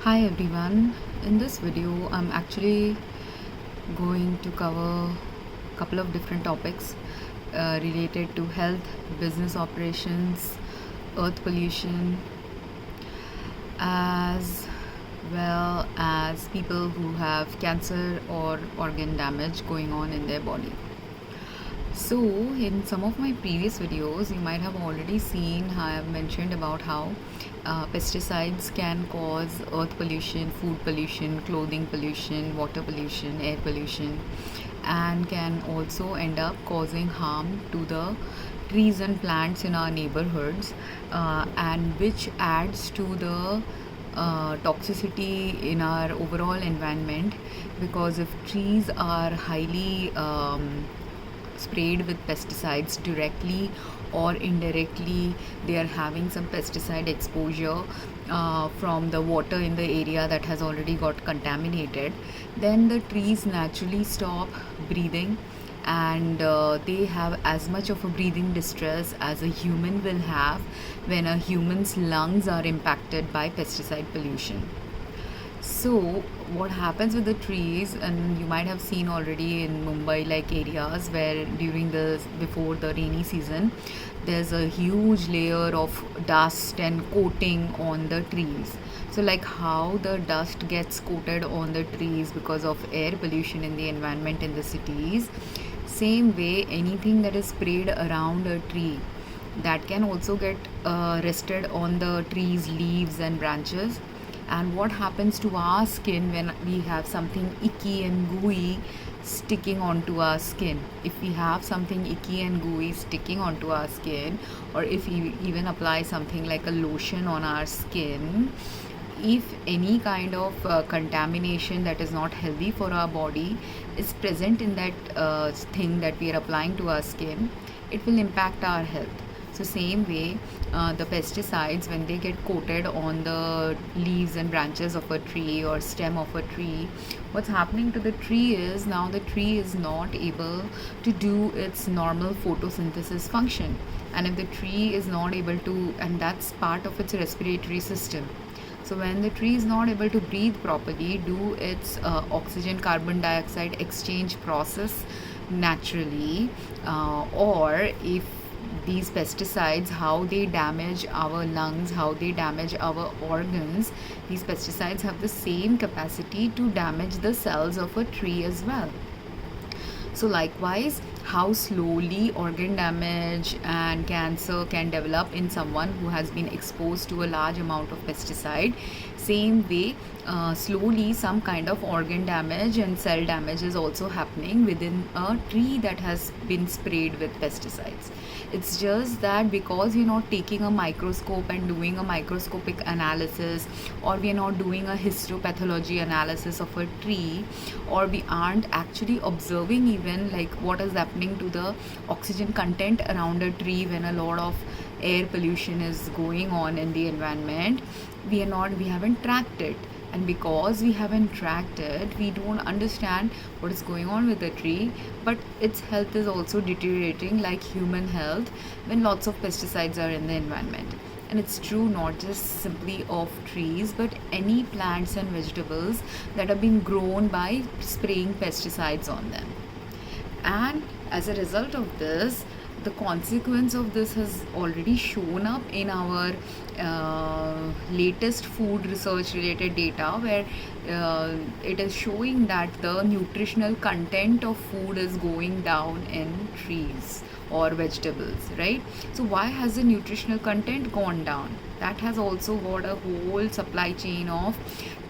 Hi everyone. In this video, I'm actually going to cover a couple of different topics related to health, business operations, earth pollution, as well as people who have cancer or organ damage going on in their body. So, in some of my previous videos, you might have already seen how I have mentioned about how pesticides can cause earth pollution, food pollution, clothing pollution, water pollution, air pollution, and can also end up causing harm to the trees and plants in our neighborhoods, and which adds to the toxicity in our overall environment, because if trees are highly sprayed with pesticides directly or indirectly, they are having some pesticide exposure from the water in the area that has already got contaminated, then the trees naturally stop breathing, and they have as much of a breathing distress as a human will have when a human's lungs are impacted by pesticide pollution. So, what happens with the trees, and you might have seen already in Mumbai like areas where during the before the rainy season, there's a huge layer of dust and coating on the trees. So, like how the dust gets coated on the trees because of air pollution in the environment in the cities, same way anything that is sprayed around a tree, that can also get rested on the tree's leaves and branches. And what happens to our skin when we have something icky and gooey sticking onto our skin? If we have something icky and gooey sticking onto our skin, or if we even apply something like a lotion on our skin, if any kind of contamination that is not healthy for our body is present in that thing that we are applying to our skin, it will impact our health. So same way, the pesticides, when they get coated on the leaves and branches of a tree or stem of a tree, what's happening to the tree is now the tree is not able to do its normal photosynthesis function. And if the tree is not able to, and that's part of its respiratory system. So when the tree is not able to breathe properly, do its oxygen carbon dioxide exchange process naturally, or if these pesticides, how they damage our lungs, how they damage our organs, these pesticides have the same capacity to damage the cells of a tree as well. So, likewise, how slowly organ damage and cancer can develop in someone who has been exposed to a large amount of pesticide, same way, slowly some kind of organ damage and cell damage is also happening within a tree that has been sprayed with pesticides. It's just that because we're not taking a microscope and doing a microscopic analysis, or we're not doing a histopathology analysis of a tree, or we aren't actually observing even like what is happening to the oxygen content around a tree when a lot of air pollution is going on in the environment, we haven't tracked it. And because we haven't tracked it, we don't understand what is going on with the tree, but its health is also deteriorating like human health when lots of pesticides are in the environment. And it's true not just simply of trees, but any plants and vegetables that are being grown by spraying pesticides on them. And as a result of this, the consequence of this has already shown up in our latest food research related data, where it is showing that the nutritional content of food is going down in trees or vegetables, right? So why has the nutritional content gone down? That has also got a whole supply chain of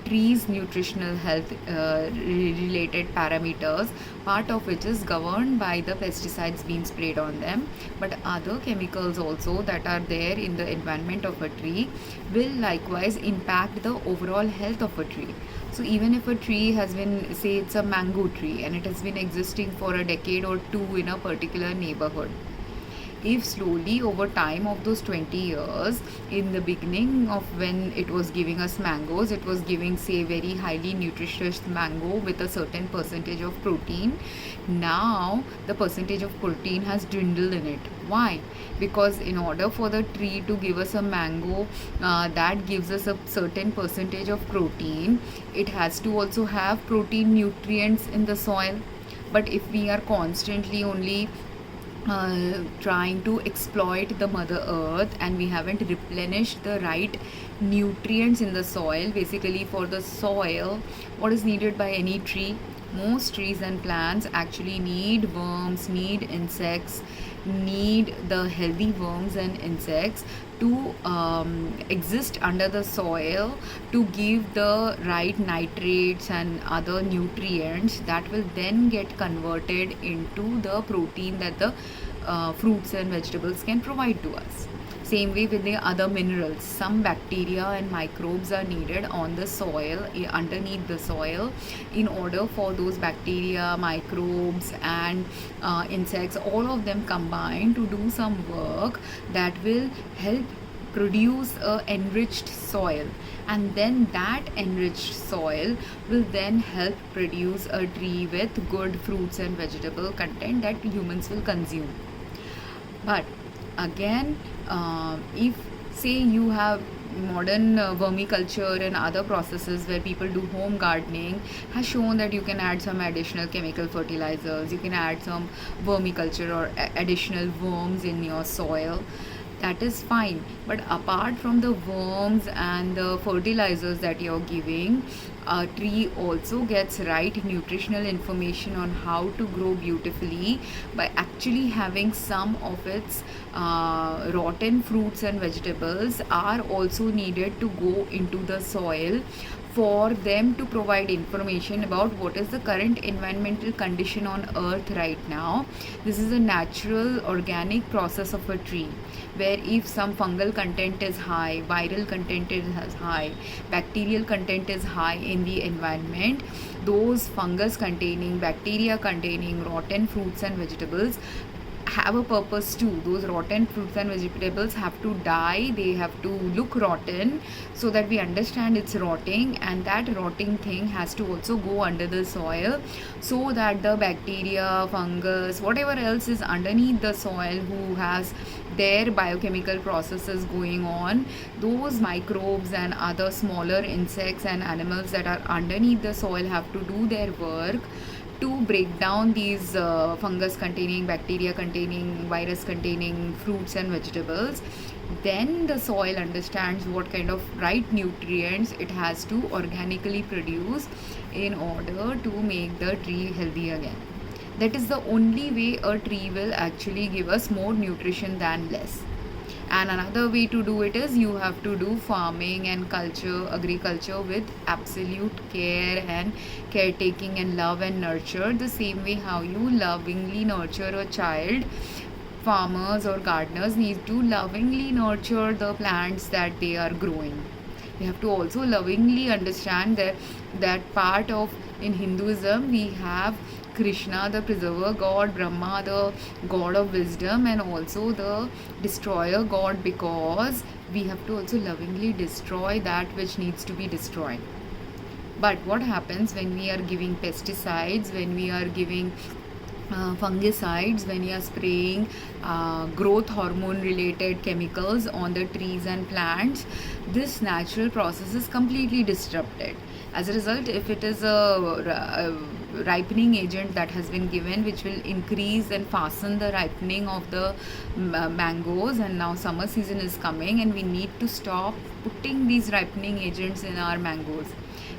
trees nutritional health related parameters, part of which is governed by the pesticides being sprayed on them, but other chemicals also that are there in the environment of a tree will likewise impact the overall health of a tree. So even if a tree has been, say it's a mango tree, and it has been existing for a decade or two in a particular neighborhood, if slowly over time of those 20 years, in the beginning of when it was giving us mangoes, it was giving, say, very highly nutritious mango with a certain percentage of protein. Now the percentage of protein has dwindled in it. Why? Because in order for the tree to give us a mango that gives us a certain percentage of protein, it has to also have protein nutrients in the soil. But if we are constantly only trying to exploit the mother earth, and we haven't replenished the right nutrients in the soil, basically for the soil, what is needed by any tree, most trees and plants actually need worms, need insects, need the healthy worms and insects to exist under the soil, to give the right nitrates and other nutrients that will then get converted into the protein that the fruits and vegetables can provide to us. Same way with the other minerals, some bacteria and microbes are needed on the soil, underneath the soil, in order for those bacteria, microbes, and insects, all of them combined, to do some work that will help produce a enriched soil. And then that enriched soil will then help produce a tree with good fruits and vegetable content that humans will consume. But again, if say you have modern vermiculture and other processes where people do home gardening, has shown that you can add some additional chemical fertilizers, you can add some vermiculture or additional worms in your soil, that is fine. But apart from the worms and the fertilizers that you're giving, a tree also gets right nutritional information on how to grow beautifully by actually having some of its rotten fruits and vegetables are also needed to go into the soil for them to provide information about what is the current environmental condition on earth right now. This is a natural organic process of a tree, where if some fungal content is high, viral content is high, bacterial content is high in the environment, those fungus containing, bacteria containing rotten fruits and vegetables have a purpose too. Those rotten fruits and vegetables have to die, they have to look rotten, so that we understand it's rotting, and that rotting thing has to also go under the soil, so that the bacteria, fungus, whatever else is underneath the soil who has their biochemical processes going on, those microbes and other smaller insects and animals that are underneath the soil have to do their work to break down these fungus containing, bacteria containing, virus containing fruits and vegetables. Then the soil understands what kind of right nutrients it has to organically produce in order to make the tree healthy again. That is the only way a tree will actually give us more nutrition than less. And another way to do it is you have to do farming and agriculture with absolute care and caretaking and love and nurture, the same way how you lovingly nurture a child. Farmers or gardeners need to lovingly nurture the plants that they are growing. We have to also lovingly understand that part of, in Hinduism we have Krishna, the preserver god, Brahma, the god of wisdom, and also the destroyer god, because we have to also lovingly destroy that which needs to be destroyed. But what happens when we are giving pesticides, when we are giving fungicides, when you are spraying growth hormone related chemicals on the trees and plants, this natural process is completely disrupted. As a result, if it is a ripening agent that has been given, which will increase and fasten the ripening of the mangoes, and now summer season is coming and we need to stop putting these ripening agents in our mangoes,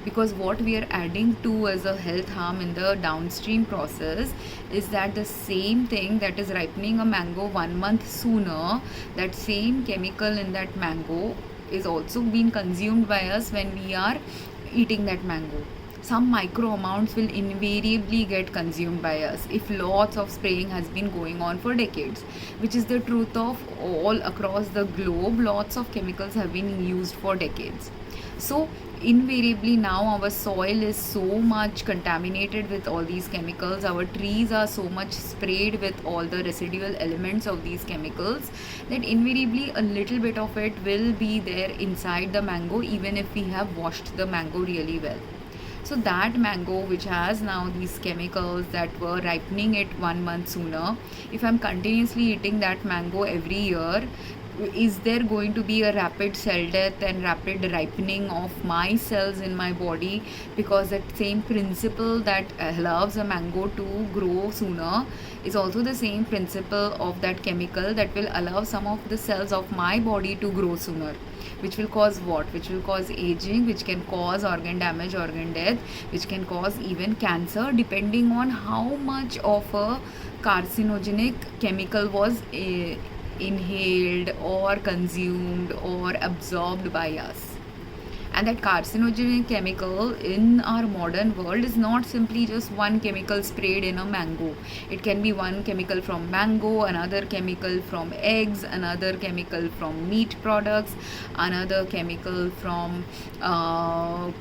because what we are adding to as a health harm in the downstream process is that the same thing that is ripening a mango 1 month sooner, that same chemical in that mango is also being consumed by us when we are eating that mango. Some micro amounts will invariably get consumed by us if lots of spraying has been going on for decades, which is the truth of all across the globe. Lots of chemicals have been used for decades. So invariably now our soil is so much contaminated with all these chemicals, our trees are so much sprayed with all the residual elements of these chemicals, that invariably a little bit of it will be there inside the mango even if we have washed the mango really well. So that mango which has now these chemicals that were ripening it 1 month sooner, if I'm continuously eating that mango every year, is there going to be a rapid cell death and rapid ripening of my cells in my body? Because that same principle that allows a mango to grow sooner is also the same principle of that chemical that will allow some of the cells of my body to grow sooner, which will cause what? Which will cause aging, which can cause organ damage, organ death, which can cause even cancer, depending on how much of a carcinogenic chemical was inhaled or consumed or absorbed by us. And that carcinogenic chemical in our modern world is not simply just one chemical sprayed in a mango. It can be one chemical from mango, another chemical from eggs, another chemical from meat products, another chemical from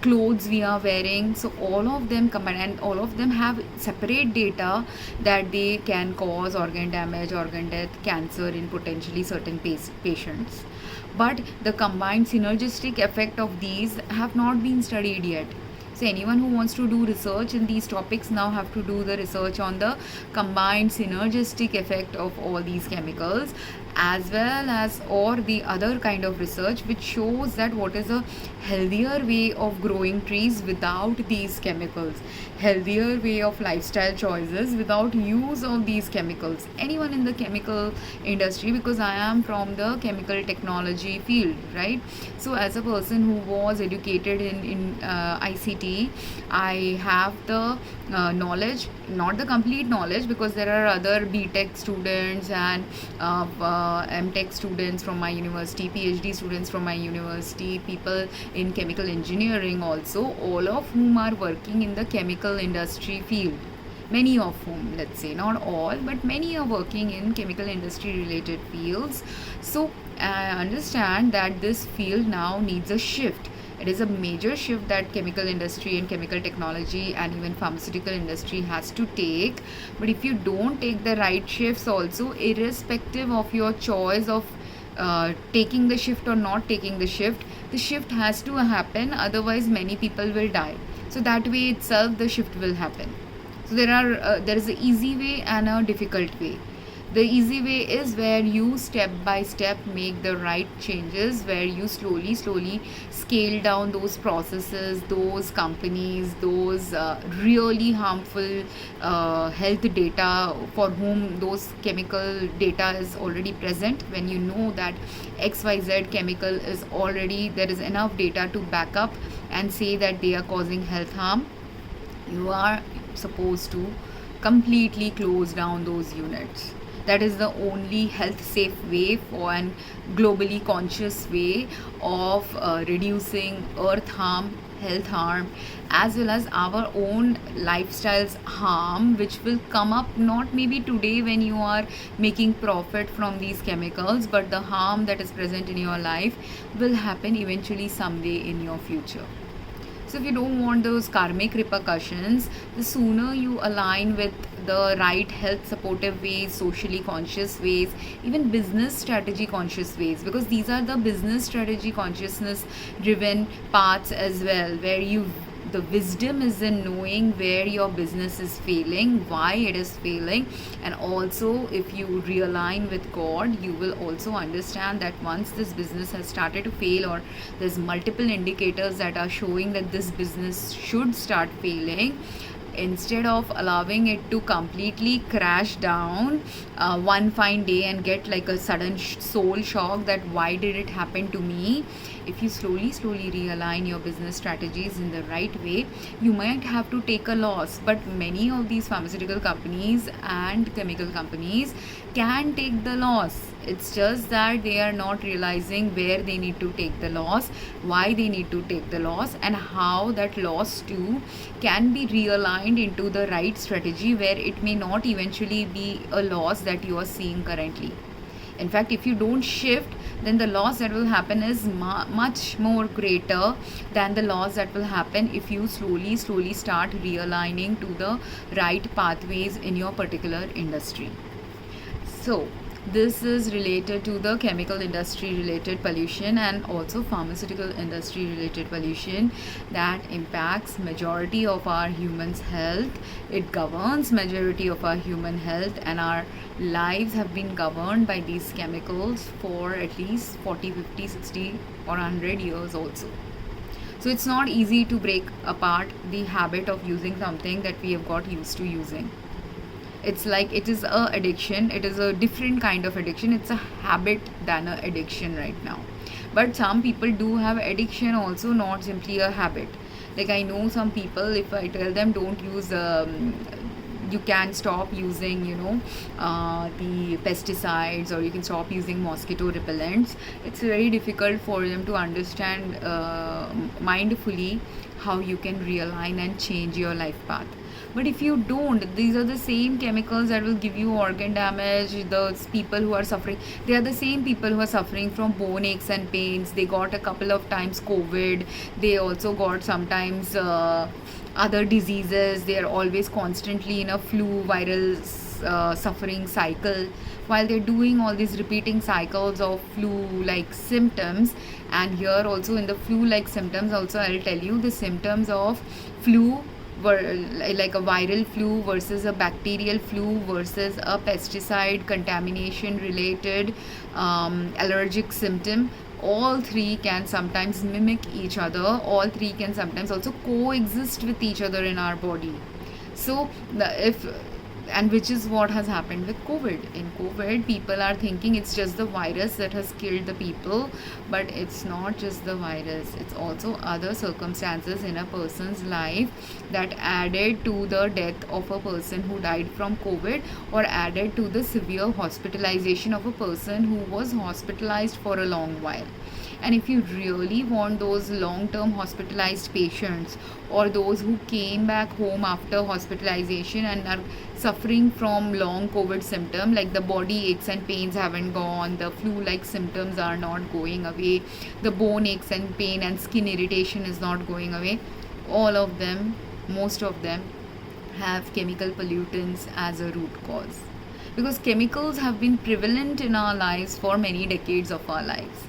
clothes we are wearing. So all of them combined, and all of them have separate data that they can cause organ damage, organ death, cancer in potentially certain patients. But the combined synergistic effect of these have not been studied yet. So anyone who wants to do research in these topics now have to do the research on the combined synergistic effect of all these chemicals, as well as or the other kind of research which shows that what is a healthier way of growing trees without these chemicals, healthier way of lifestyle choices without use of these chemicals. Anyone in the chemical industry, because I am from the chemical technology field, right? So as a person who was educated in ICT, I have the knowledge, not the complete knowledge, because there are other BTech students and MTech students from my university, PhD students from my university, people in chemical engineering also, all of whom are working in the chemical industry field. Many of whom, let's say, not all, but many are working in chemical industry related fields. So I understand that this field now needs a shift. It is a major shift that chemical industry and chemical technology and even pharmaceutical industry has to take. But if you don't take the right shifts also, irrespective of your choice of taking the shift or not taking the shift has to happen, otherwise many people will die. So that way itself the shift will happen. So there is an easy way and a difficult way. The easy way is where you step by step make the right changes, where you slowly scale down those processes, those companies, those really harmful health data for whom those chemical data is already present. When you know that XYZ chemical is already, there is enough data to back up and say that they are causing health harm, you are supposed to completely close down those units. That is the only health safe way for an globally conscious way of reducing earth harm, health harm, as well as our own lifestyles harm, which will come up not maybe today when you are making profit from these chemicals, but the harm that is present in your life will happen eventually someday in your future. So if you don't want those karmic repercussions, the sooner you align with the right health supportive ways, socially conscious ways, even business strategy conscious ways, because these are the business strategy consciousness driven paths as well, where the wisdom is in knowing where your business is failing, why it is failing, and also if you realign with God, you will also understand that once this business has started to fail, or there's multiple indicators that are showing that this business should start failing, instead of allowing it to completely crash down one fine day and get like a sudden soul shock that why did it happen to me, if you slowly realign your business strategies in the right way, you might have to take a loss. But many of these pharmaceutical companies and chemical companies can take the loss. It's just that they are not realizing where they need to take the loss, why they need to take the loss, and how that loss too can be realigned into the right strategy where it may not eventually be a loss that you are seeing currently. In fact, if you don't shift, then the loss that will happen is much more greater than the loss that will happen if you slowly start realigning to the right pathways in your particular industry. So this is related to the chemical industry related pollution and also pharmaceutical industry related pollution that impacts majority of our humans health. It governs majority of our human health, and our lives have been governed by these chemicals for at least 40, 50, 60 or 100 years also. So it's not easy to break apart the habit of using something that we have got used to using. It's like it is a addiction. It is a different kind of addiction. It's a habit than a addiction right now. But some people do have addiction also, not simply a habit. Like I know some people, if I tell them don't use you can stop using the pesticides, or you can stop using mosquito repellents, it's very difficult for them to understand mindfully how you can realign and change your life path. But if you don't, these are the same chemicals that will give you organ damage. Those people who are suffering, they are the same people who are suffering from bone aches and pains. They got a couple of times COVID. They also got sometimes other diseases. They are always constantly in a flu viral suffering cycle, while they're doing all these repeating cycles of flu like symptoms. And here also in the flu like symptoms also, I'll tell you the symptoms of flu were like a viral flu versus a bacterial flu versus a pesticide contamination related allergic symptom. All three can sometimes mimic each other. All three can sometimes also coexist with each other in our body. So if and which is what has happened with COVID. In COVID, people are thinking it's just the virus that has killed the people, but it's not just the virus. It's also other circumstances in a person's life that added to the death of a person who died from COVID, or added to the severe hospitalization of a person who was hospitalized for a long while. And if you really want those long-term hospitalized patients, or those who came back home after hospitalization and are suffering from long COVID symptom, like the body aches and pains haven't gone, the flu-like symptoms are not going away, the bone aches and pain and skin irritation is not going away, all of them, most of them have chemical pollutants as a root cause. Because chemicals have been prevalent in our lives for many decades of our lives.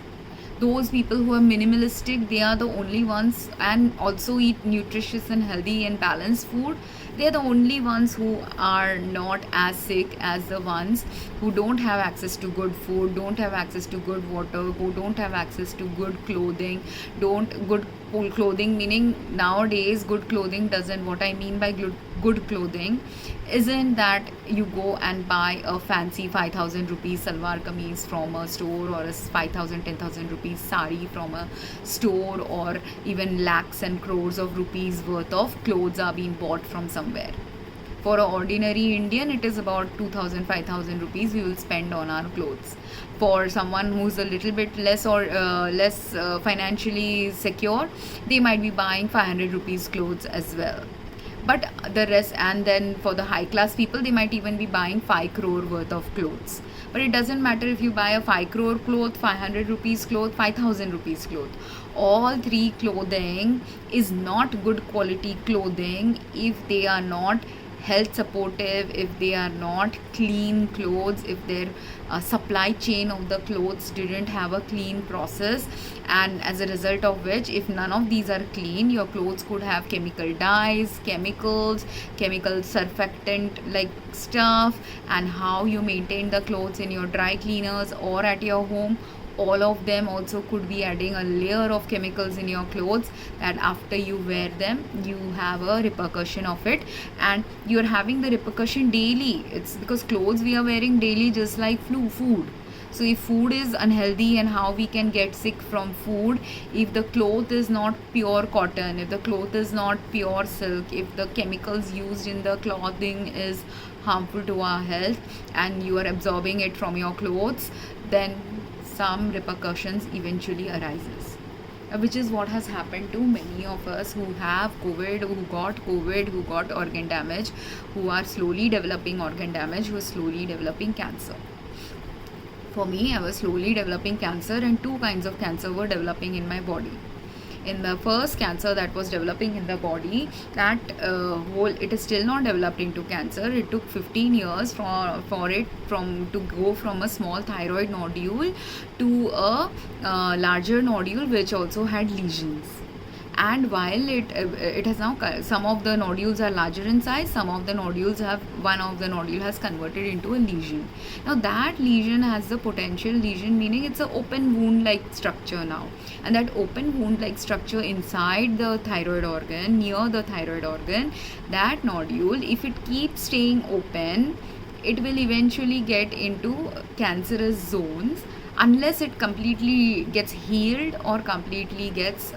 Those people who are minimalistic, they are the only ones, and also eat nutritious and healthy and balanced food, they are the only ones who are not as sick as the ones who don't have access to good food, don't have access to good water, who don't have access to good clothing. Good clothing meaning nowadays good clothing doesn't, what I mean by good clothing isn't that you go and buy a fancy 5,000 rupees salwar kameez from a store, or a 5,000 10,000 rupees sari from a store, or even lakhs and crores of rupees worth of clothes are being bought from somewhere. For an ordinary Indian, it is about 2,000 5,000 rupees we will spend on our clothes. For someone who's a little bit less or less financially secure, they might be buying 500 rupees clothes as well. But the rest, and then for the high class people, they might even be buying 5 crore worth of clothes. But it doesn't matter if you buy a 5 crore cloth, 500 rupees cloth, 5,000 rupees cloth. All three clothing is not good quality clothing if they are not health supportive, if they are not clean clothes, if their supply chain of the clothes didn't have a clean process, and as a result of which, if none of these are clean, your clothes could have chemical dyes, chemicals, chemical surfactant like stuff. And how you maintain the clothes in your dry cleaners or at your home, all of them also could be adding a layer of chemicals in your clothes that after you wear them, you have a repercussion of it, and you're having the repercussion daily. It's because clothes we are wearing daily, just like food. So if food is unhealthy, and how we can get sick from food, if the cloth is not pure cotton, if the cloth is not pure silk, if the chemicals used in the clothing is harmful to our health, and you are absorbing it from your clothes, then some repercussions eventually arises, which is what has happened to many of us who have COVID, who got organ damage, who are slowly developing organ damage, who are slowly developing cancer. For me, I was slowly developing cancer, and two kinds of cancer were developing in my body. In the first cancer that was developing in the body, that whole, it is still not developed into cancer. It took 15 years for it from to go from a small thyroid nodule to a larger nodule which also had lesions. And while it has now, some of the nodules are larger in size, some of the nodules have, one of the nodule has converted into a lesion. Now that lesion has the potential lesion, meaning it's an open wound like structure now, and that open wound like structure inside the thyroid organ, near the thyroid organ, that nodule, if it keeps staying open, it will eventually get into cancerous zones unless it completely gets healed or completely gets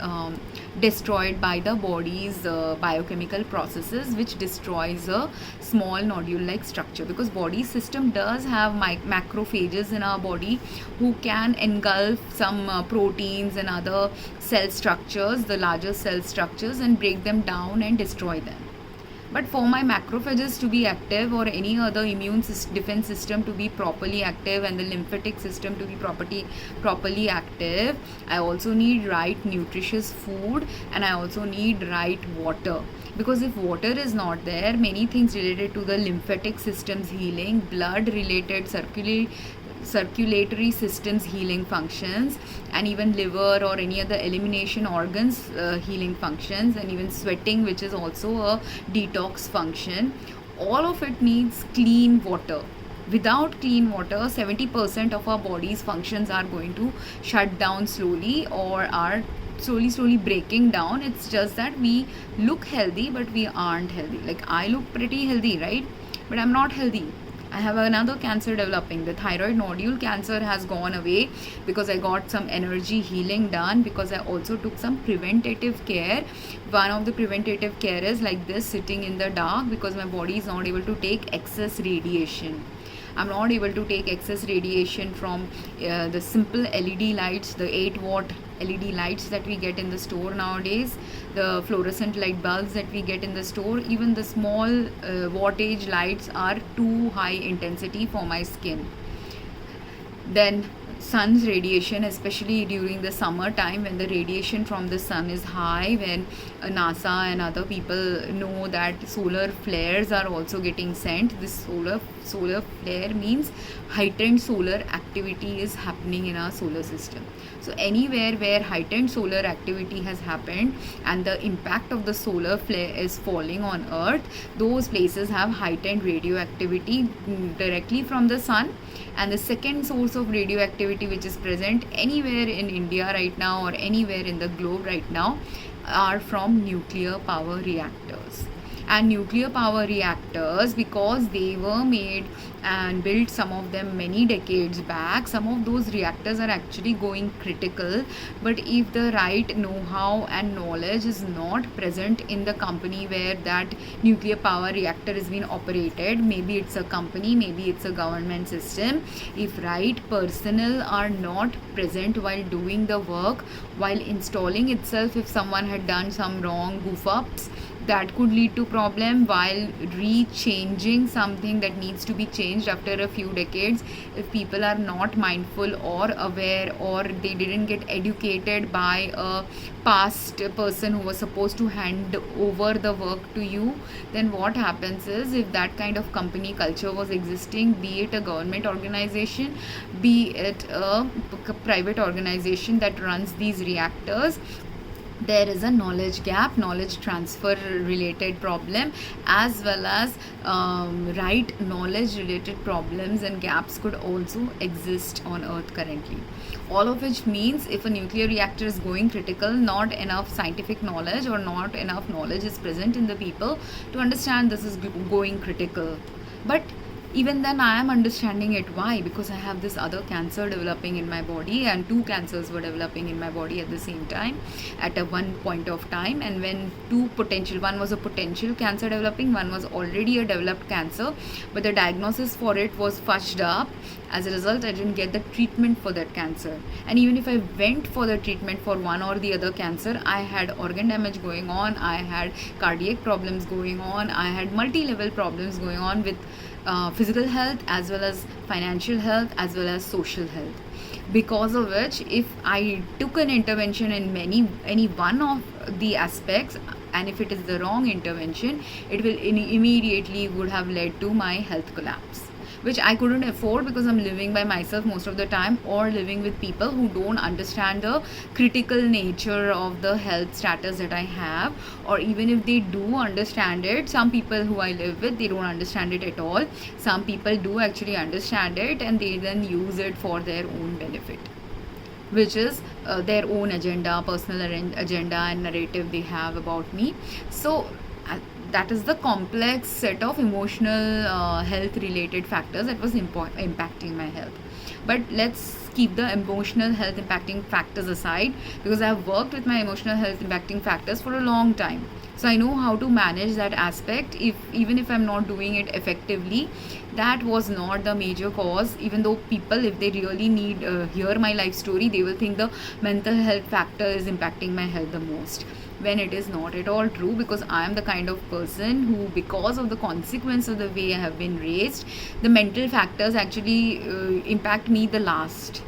destroyed by the body's biochemical processes, which destroys a small nodule like structure. Because body system does have macrophages in our body who can engulf some proteins and other cell structures, the larger cell structures, and break them down and destroy them. But for my macrophages to be active, or any other immune defense system to be properly active, and the lymphatic system to be properly active, I also need right nutritious food, and I also need right water. Because if water is not there, many things related to the lymphatic system's healing, blood related circulatory systems healing functions, and even liver or any other elimination organs healing functions, and even sweating, which is also a detox function, all of it needs clean water. Without clean water, 70% of our body's functions are going to shut down slowly, or are slowly breaking down. It's just that we look healthy but we aren't healthy. Like, I look pretty healthy, right? But I'm not healthy. I have another cancer developing. The thyroid nodule cancer has gone away because I got some energy healing done, because I also took some preventative care. One of the preventative care is like this: sitting in the dark, because my body is not able to take excess radiation. I'm not able to take excess radiation from the simple LED lights, the 8-watt LED lights that we get in the store nowadays, the fluorescent light bulbs that we get in the store. Even the small wattage lights are too high intensity for my skin. Then sun's radiation, especially during the summer time when the radiation from the sun is high, when NASA and other people know that solar flares are also getting sent. This solar flare means heightened solar activity is happening in our solar system. So anywhere where heightened solar activity has happened and the impact of the solar flare is falling on earth, those places have heightened radioactivity directly from the sun. And the second source of radioactivity which is present anywhere in India right now, or anywhere in the globe right now, are from nuclear power reactors. And nuclear power reactors, because they were made and built, some of them many decades back, some of those reactors are actually going critical. But if the right know-how and knowledge is not present in the company where that nuclear power reactor is being operated, maybe it's a company, maybe it's a government system, if right personnel are not present while doing the work, while installing itself, if someone had done some wrong goof ups, that could lead to problem. While re-changing something that needs to be changed after a few decades, if people are not mindful or aware, or they didn't get educated by a past person who was supposed to hand over the work to you, then what happens is, if that kind of company culture was existing, be it a government organization, be it a private organization that runs these reactors, there is a knowledge gap, knowledge transfer related problem, as well as right knowledge related problems and gaps could also exist on earth currently. All of which means, if a nuclear reactor is going critical, not enough scientific knowledge or not enough knowledge is present in the people to understand this is going critical. But even then I am understanding it. Why? Because I have this other cancer developing in my body, and two cancers were developing in my body at the same time at a one point of time. And when one was a potential cancer developing, one was already a developed cancer, but the diagnosis for it was fudged up. As a result, I didn't get the treatment for that cancer. And even if I went for the treatment for one or the other cancer, I had organ damage going on, I had cardiac problems going on, I had multi-level problems going on with physical health as well as financial health as well as social health. Because of which, if I took an intervention in any one of the aspects, and if it is the wrong intervention, it will immediately would have led to my health collapse, which I couldn't afford because I'm living by myself most of the time, or living with people who don't understand the critical nature of the health status that I have. Or even if they do understand it, some people who I live with, they don't understand it at all. Some people do actually understand it, and they then use it for their own benefit, which is their own agenda, personal agenda and narrative they have about me. So that is the complex set of emotional health related factors that was impacting my health. But let's keep the emotional health impacting factors aside, because I have worked with my emotional health impacting factors for a long time. So I know how to manage that aspect, even if I'm not doing it effectively. That was not the major cause, even though people, if they really need hear my life story, they will think the mental health factor is impacting my health the most, when it is not at all true. Because I am the kind of person who, because of the consequence of the way I have been raised, the mental factors actually impact me the last.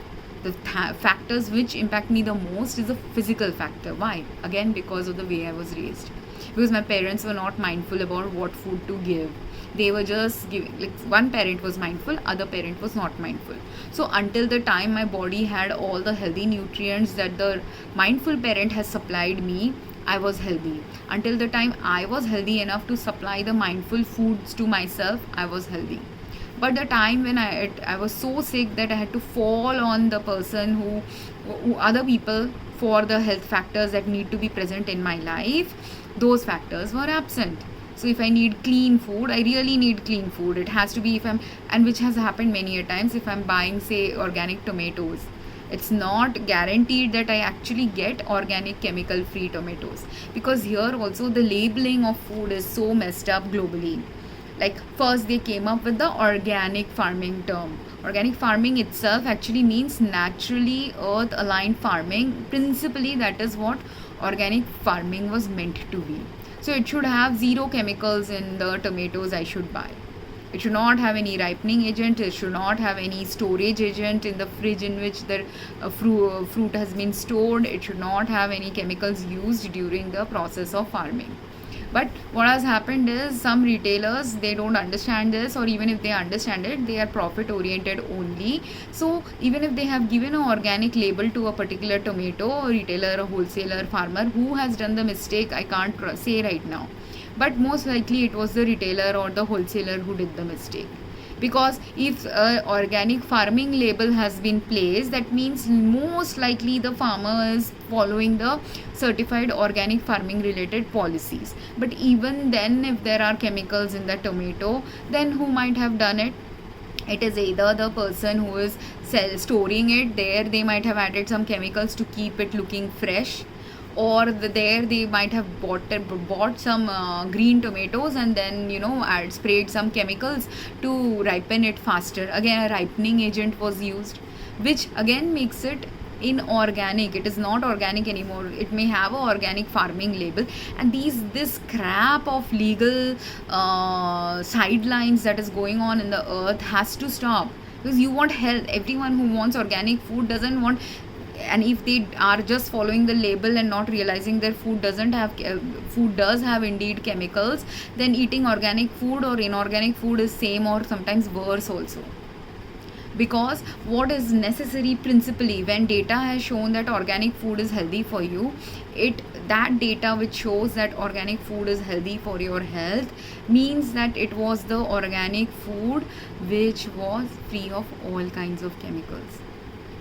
The factors which impact me the most is the physical factor. Why? Again, because of the way I was raised. Because my parents were not mindful about what food to give. They were just giving, like, one parent was mindful, other parent was not mindful. So until the time my body had all the healthy nutrients that the mindful parent has supplied me, I was healthy. Until the time I was healthy enough to supply the mindful foods to myself, I was healthy. But the time when I was so sick that I had to fall on the person who other people for the health factors that need to be present in my life, those factors were absent. So if I need clean food, I really need clean food. It has to be, and which has happened many a times, if I'm buying, say, organic tomatoes, it's not guaranteed that I actually get organic chemical free tomatoes, because here also the labeling of food is so messed up globally. Like, first they came up with the organic farming term. Organic farming itself actually means naturally earth aligned farming. Principally, that is what organic farming was meant to be. So it should have zero chemicals in the tomatoes I should buy. It should not have any ripening agent. It should not have any storage agent in the fridge in which the fruit has been stored. It should not have any chemicals used during the process of farming. But what has happened is, some retailers, they don't understand this, or even if they understand it, they are profit oriented only. So even if they have given an organic label to a particular tomato, a retailer, a wholesaler, farmer, who has done the mistake, I can't say right now. But most likely it was the retailer or the wholesaler who did the mistake. Because if organic farming label has been placed, that means most likely the farmer is following the certified organic farming related policies. But even then, if there are chemicals in the tomato, then who might have done it? It is either the person who is storing it there, they might have added some chemicals to keep it looking fresh, or there they might have bought some green tomatoes and then sprayed some chemicals to ripen it faster. Again, a ripening agent was used, which again makes it inorganic. It is not organic anymore. It may have a organic farming label, and this crap of legal sidelines that is going on in the earth has to stop. Because you want health. Everyone who wants organic food doesn't want, and if they are just following the label and not realizing their food does have indeed chemicals, then eating organic food or inorganic food is same, or sometimes worse also. Because what is necessary principally, when data has shown that organic food is healthy for you, that data which shows that organic food is healthy for your health means that it was the organic food which was free of all kinds of chemicals.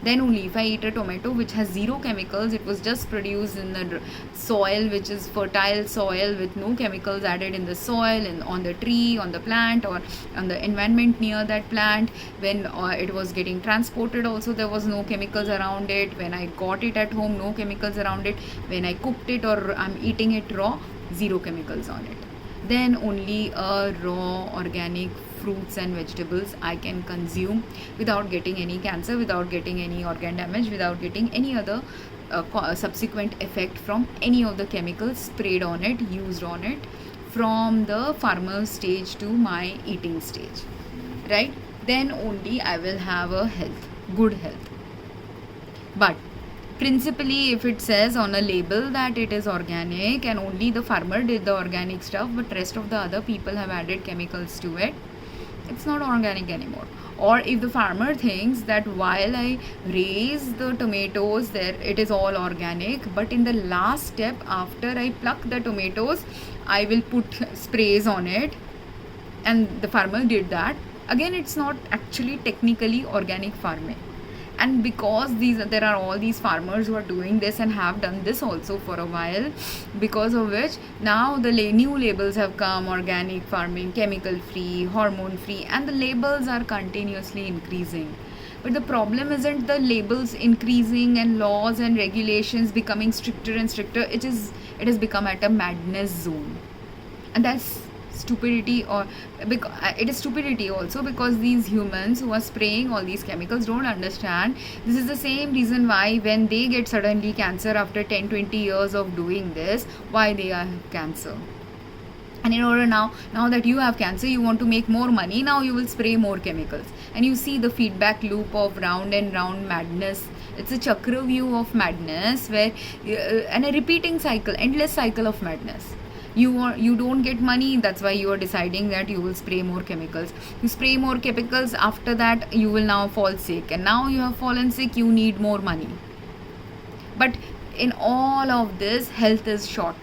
Then only, if I eat a tomato which has zero chemicals, it was just produced in the soil, which is fertile soil with no chemicals added in the soil and on the tree, on the plant, or on the environment near that plant. When it was getting transported also, there was no chemicals around it. When I got it at home, no chemicals around it. When I cooked it or I'm eating it raw, zero chemicals on it. Then only a raw organic fruits and vegetables I can consume without getting any cancer, without getting any organ damage, without getting any other subsequent effect from any of the chemicals sprayed on it, used on it, from the farmer stage to my eating stage. right? Then only I will have a good health. But principally, if it says on a label that it is organic and only the farmer did the organic stuff, but rest of the other people have added chemicals to it, it's not organic anymore. Or if the farmer thinks that while I raise the tomatoes, there it is all organic, but in the last step after I pluck the tomatoes, I will put sprays on it, and the farmer did that, again it's not actually technically organic farming. And because there are all these farmers who are doing this and have done this also for a while, because of which now the new labels have come: organic farming, chemical free, hormone free, and the labels are continuously increasing. But the problem isn't the labels increasing and laws and regulations becoming stricter and stricter. It has become at a madness zone, and that's stupidity. Or it is stupidity also, because these humans who are spraying all these chemicals don't understand. This is the same reason why when they get suddenly cancer after 10-20 years of doing this, why they have cancer. And in order now that you have cancer, you want to make more money, now you will spray more chemicals, and you see the feedback loop of round and round madness. It's a chakra view of madness, where and a repeating cycle, endless cycle of madness. You don't get money, that's why you are deciding that you will spray more chemicals. You spray more chemicals, after that you will now fall sick, and now you have fallen sick, you need more money. But in all of this, health is short.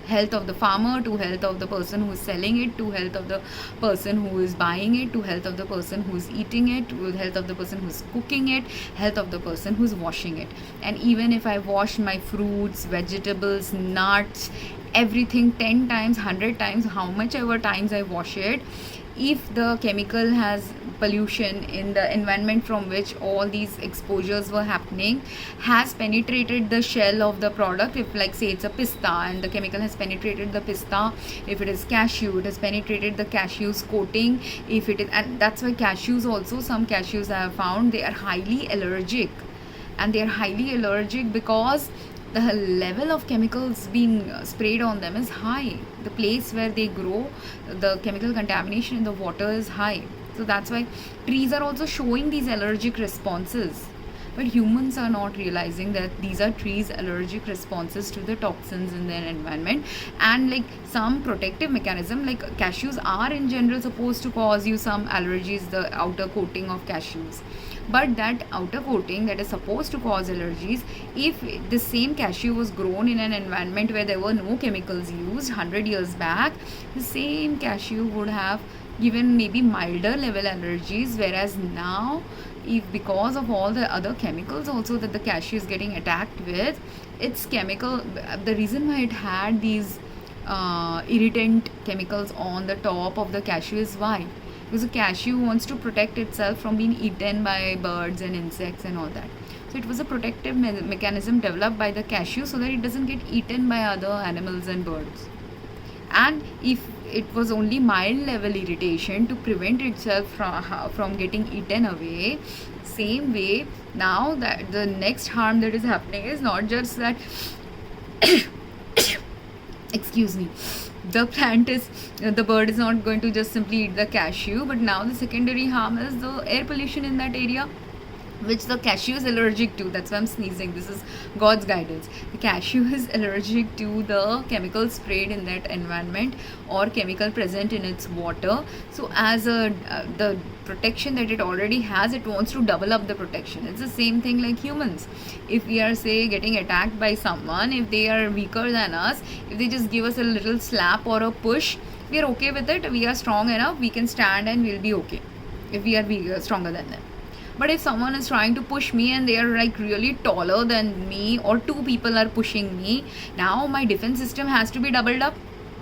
Health of the farmer, to health of the person who is selling it, to health of the person who is buying it, to health of the person who is eating it, to health of the person who is cooking it, health of the person who is washing it. And even if I wash my fruits, vegetables, nuts, everything 10 times, 100 times, how much ever times I wash it, if the chemical has pollution in the environment from which all these exposures were happening has penetrated the shell of the product, if like say it's a pista and the chemical has penetrated the pista, if it is cashew, it has penetrated the cashew's coating, if it is, and that's why cashews also, some cashews I have found, they are highly allergic. And they are highly allergic because the level of chemicals being sprayed on them is high. The place where they grow, the chemical contamination in the water is high. So that's why trees are also showing these allergic responses. But humans are not realizing that these are trees' allergic responses to the toxins in their environment. And like some protective mechanism, like cashews are in general supposed to cause you some allergies, the outer coating of cashews. But that outer coating that is supposed to cause allergies, if the same cashew was grown in an environment where there were no chemicals used 100 years back, the same cashew would have given maybe milder level allergies. Whereas now, if because of all the other chemicals also that the cashew is getting attacked with, it's chemical, the reason why it had these irritant chemicals on the top of the cashew is why? Because the cashew wants to protect itself from being eaten by birds and insects and all that. So it was a protective mechanism developed by the cashew so that it doesn't get eaten by other animals and birds. And if it was only mild level irritation to prevent itself from getting eaten away, same way now that the next harm that is happening is not just that excuse me, the bird is not going to just simply eat the cashew, but now the secondary harm is the air pollution in that area, which the cashew is allergic to. That's why I'm sneezing. This is God's guidance. The cashew is allergic to the chemical sprayed in that environment or chemical present in its water. So as the protection that it already has, it wants to double up the protection. It's the same thing like humans. If we are, say, getting attacked by someone, if they are weaker than us, if they just give us a little slap or a push, we are okay with it. We are strong enough. We can stand and we'll be okay if we are stronger than them. But if someone is trying to push me and they are like really taller than me, or two people are pushing me, now my defense system has to be doubled up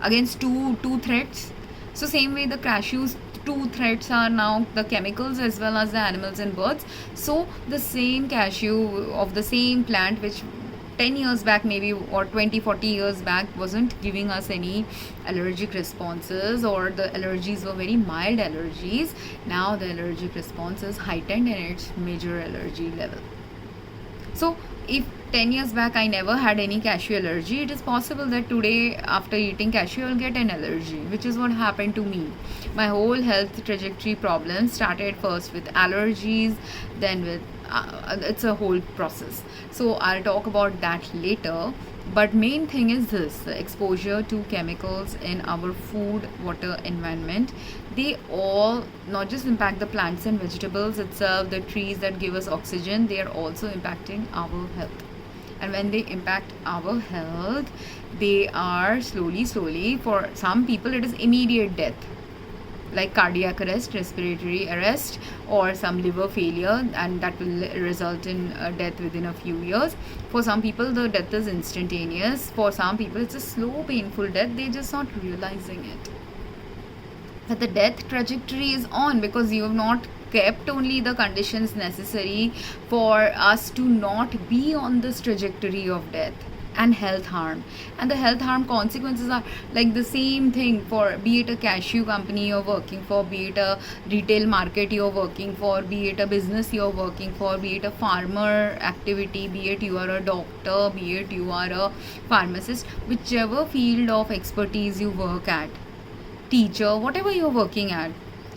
against two threats. So same way the cashews, two threats are now the chemicals as well as the animals and birds. So the same cashew of the same plant, which 10 years back maybe, or 20-40 years back, wasn't giving us any allergic responses, or the allergies were very mild allergies, now the allergic response is heightened and it's major allergy level. So if 10 years back I never had any cashew allergy, it is possible that today after eating cashew I'll get an allergy, which is what happened to me. My whole health trajectory problems started first with allergies, then with it's a whole process. So I'll talk about that later. But main thing is this: the exposure to chemicals in our food, water, environment. They all not just impact the plants and vegetables itself, the trees that give us oxygen, they are also impacting our health. And when they impact our health, they are slowly, for some people it is immediate death, like cardiac arrest, respiratory arrest, or some liver failure, and that will result in death within a few years. For some people the death is instantaneous, for some people it's a slow painful death, they're just not realizing it, that the death trajectory is on, because you have not kept only the conditions necessary for us to not be on this trajectory of death and health harm. And the health harm consequences are like the same thing for, be it a cashew company you're working for, be it a retail market you're working for, be it a business you're working for, be it a farmer activity, be it you are a doctor, be it you are a pharmacist, whichever field of expertise you work at, teacher, whatever you're working at,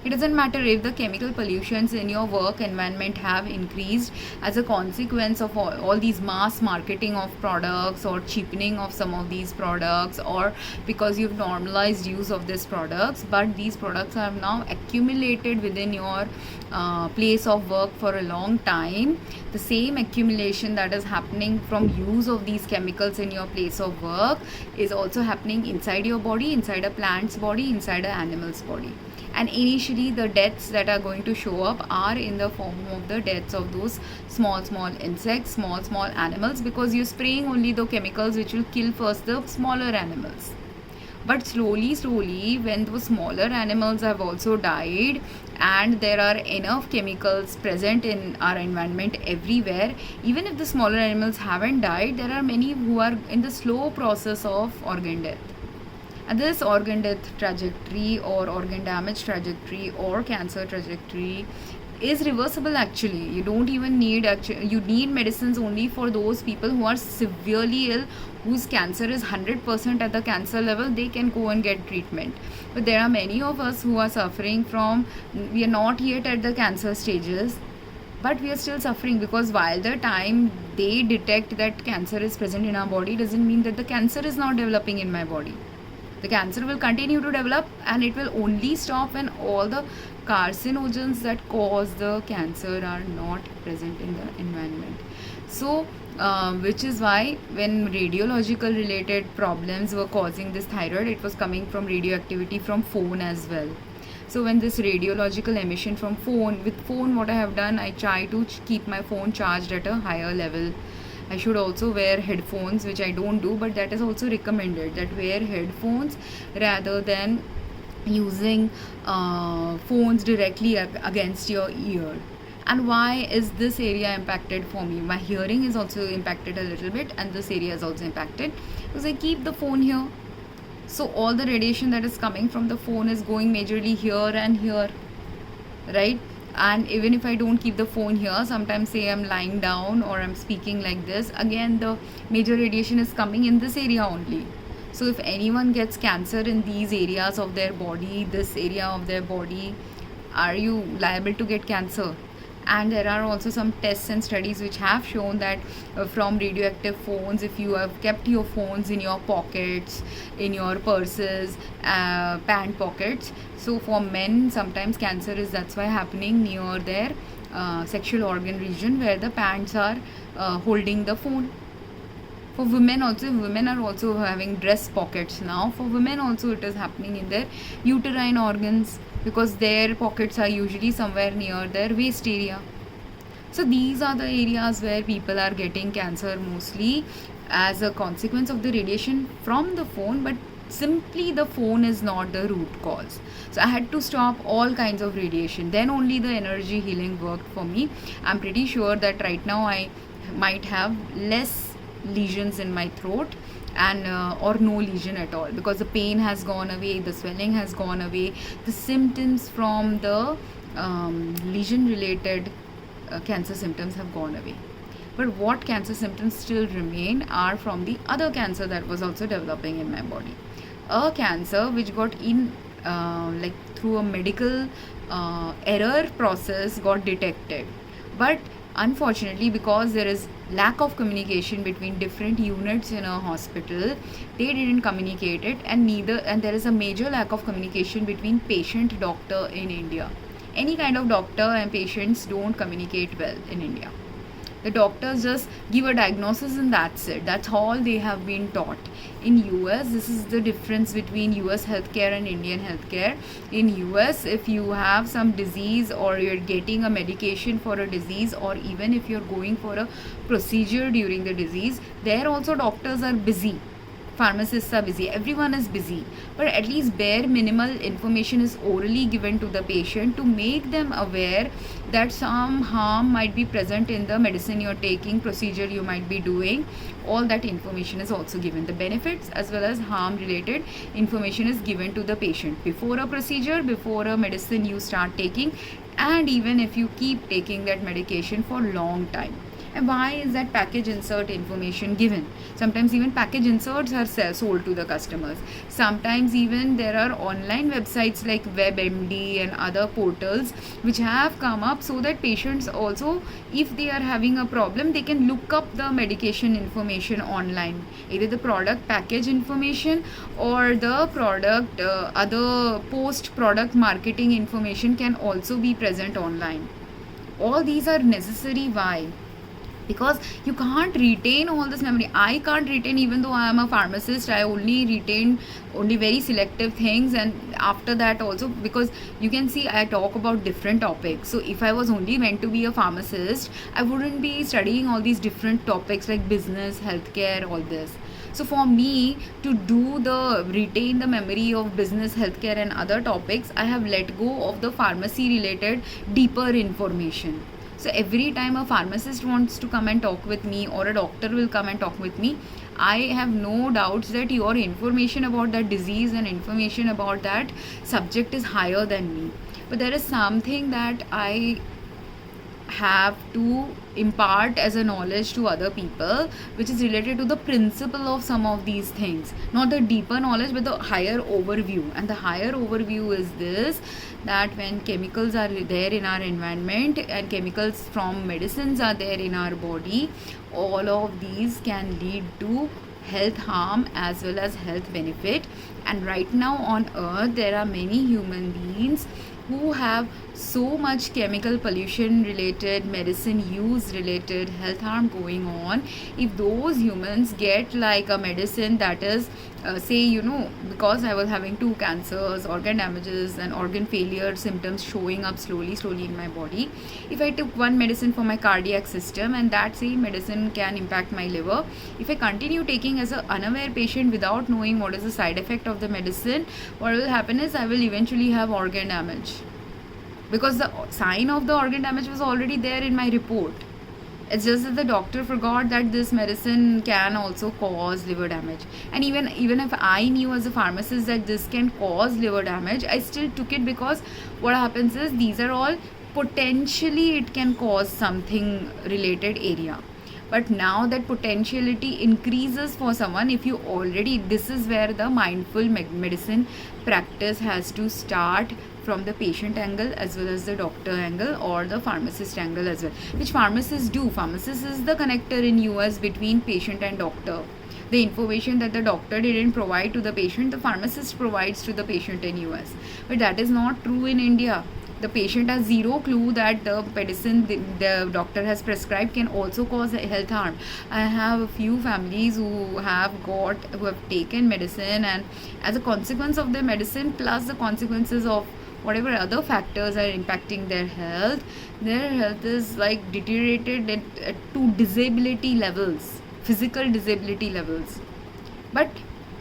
it doesn't matter if the chemical pollutions in your work environment have increased as a consequence of all these mass marketing of products, or cheapening of some of these products, or because you've normalized use of these products, but these products have now accumulated within your place of work for a long time. The same accumulation that is happening from use of these chemicals in your place of work is also happening inside your body, inside a plant's body, inside an animal's body. And initially the deaths that are going to show up are in the form of the deaths of those small insects, small animals, because you're spraying only the chemicals which will kill first the smaller animals. But slowly, when those smaller animals have also died, and there are enough chemicals present in our environment everywhere, even if the smaller animals haven't died, there are many who are in the slow process of organ death. And this organ death trajectory, or organ damage trajectory, or cancer trajectory is reversible. Actually, you don't even need, you need medicines only for those people who are severely ill, whose cancer is 100% at the cancer level. They can go and get treatment. But there are many of us who are suffering from, we are not yet at the cancer stages, but we are still suffering, because while the time they detect that cancer is present in our body, doesn't mean that the cancer is not developing in my body. The cancer will continue to develop, and it will only stop when all the carcinogens that cause the cancer are not present in the environment. So which is why when radiological related problems were causing this thyroid, it was coming from radioactivity from phone as well. So when this radiological emission from phone, with phone what I have done, I try to keep my phone charged at a higher level. I should also wear headphones, which I don't do, but that is also recommended, that wear headphones rather than using phones directly against your ear. And why is this area impacted for me? My hearing is also impacted a little bit, and this area is also impacted because I keep the phone here. So all the radiation that is coming from the phone is going majorly here and here, right? And even if I don't keep the phone here, sometimes say I'm lying down or I'm speaking like this, again the major radiation is coming in this area only. So if anyone gets cancer in these areas of their body, this area of their body, are you liable to get cancer? And there are also some tests and studies which have shown that from radioactive phones, if you have kept your phones in your pockets, in your purses, pant pockets, so for men sometimes cancer is, that's why, happening near their sexual organ region where the pants are holding the phone. For women also, women are also having dress pockets now. For women also it is happening in their uterine organs, because their pockets are usually somewhere near their waist area. So these are the areas where people are getting cancer mostly as a consequence of the radiation from the phone, but simply the phone is not the root cause. So I had to stop all kinds of radiation. Then only the energy healing worked for me. I'm pretty sure that right now I might have less lesions in my throat, and or no lesion at all, because the pain has gone away, the swelling has gone away, the symptoms from the lesion related cancer symptoms have gone away. but what cancer symptoms still remain are from the other cancer that was also developing in my body. A cancer which got in like through a medical error process got detected, but unfortunately, because there is lack of communication between different units in a hospital, they didn't communicate it, and there is a major lack of communication between patient doctor in India. Any kind of doctor and patients don't communicate well in India. The doctors just give a diagnosis and that's it. That's all they have been taught. In US, this is the difference between US healthcare and Indian healthcare. In US, if you have some disease or you're getting a medication for a disease, or even if you're going for a procedure during the disease, there also doctors are busy, pharmacists are busy, everyone is busy, but at least bare minimal information is orally given to the patient to make them aware that some harm might be present in the medicine you're taking, procedure you might be doing. All that information is also given. The benefits as well as harm related information is given to the patient before a procedure, before a medicine you start taking, and even if you keep taking that medication for long time. And why is that package insert information given? Sometimes even package inserts are sold to the customers. Sometimes even there are online websites like WebMD and other portals which have come up so that patients also, if they are having a problem, they can look up the medication information online, either the product package information or the product other post product marketing information can also be present online. All these are necessary. Why? Because you can't retain all this memory. I can't retain, even though I am a pharmacist, I only retain only very selective things. And after that also, because you can see I talk about different topics, so if I was only meant to be a pharmacist, I wouldn't be studying all these different topics like business, healthcare, all this. So for me to do the retain the memory of business, healthcare and other topics, I have let go of the pharmacy related deeper information. So every time a pharmacist wants to come and talk with me, or a doctor will come and talk with me, I have no doubts that your information about that disease and information about that subject is higher than me. But there is something that I have to impart as a knowledge to other people, which is related to the principle of some of these things, not the deeper knowledge but the higher overview. And the higher overview is this, that when chemicals are there in our environment and chemicals from medicines are there in our body, all of these can lead to health harm as well as health benefit. And right now on earth there are many human beings who have so much chemical pollution related, medicine use related health harm going on. If those humans get like a medicine that is say, because I was having 2 cancers, organ damages and organ failure symptoms showing up slowly in my body, if I took one medicine for my cardiac system and that same medicine can impact my liver, if I continue taking as an unaware patient without knowing what is the side effect of the medicine, what will happen is I will eventually have organ damage, because the sign of the organ damage was already there in my report. It's just that the doctor forgot that this medicine can also cause liver damage. And even if I knew as a pharmacist that this can cause liver damage, I still took it, because what happens is these are all potentially it can cause something related area. But now that potentiality increases for someone, if you already, this is where the mindful medicine practice has to start, from the patient angle as well as the doctor angle or the pharmacist angle as well, which pharmacists do. Pharmacist is the connector in US between patient and doctor. The information that the doctor didn't provide to the patient, the pharmacist provides to the patient in US. But that is not true in India. The patient has zero clue that the medicine the doctor has prescribed can also cause health harm. I have a few families who have taken medicine, and as a consequence of the medicine plus the consequences of whatever other factors are impacting their health is like deteriorated to disability levels, physical disability levels. But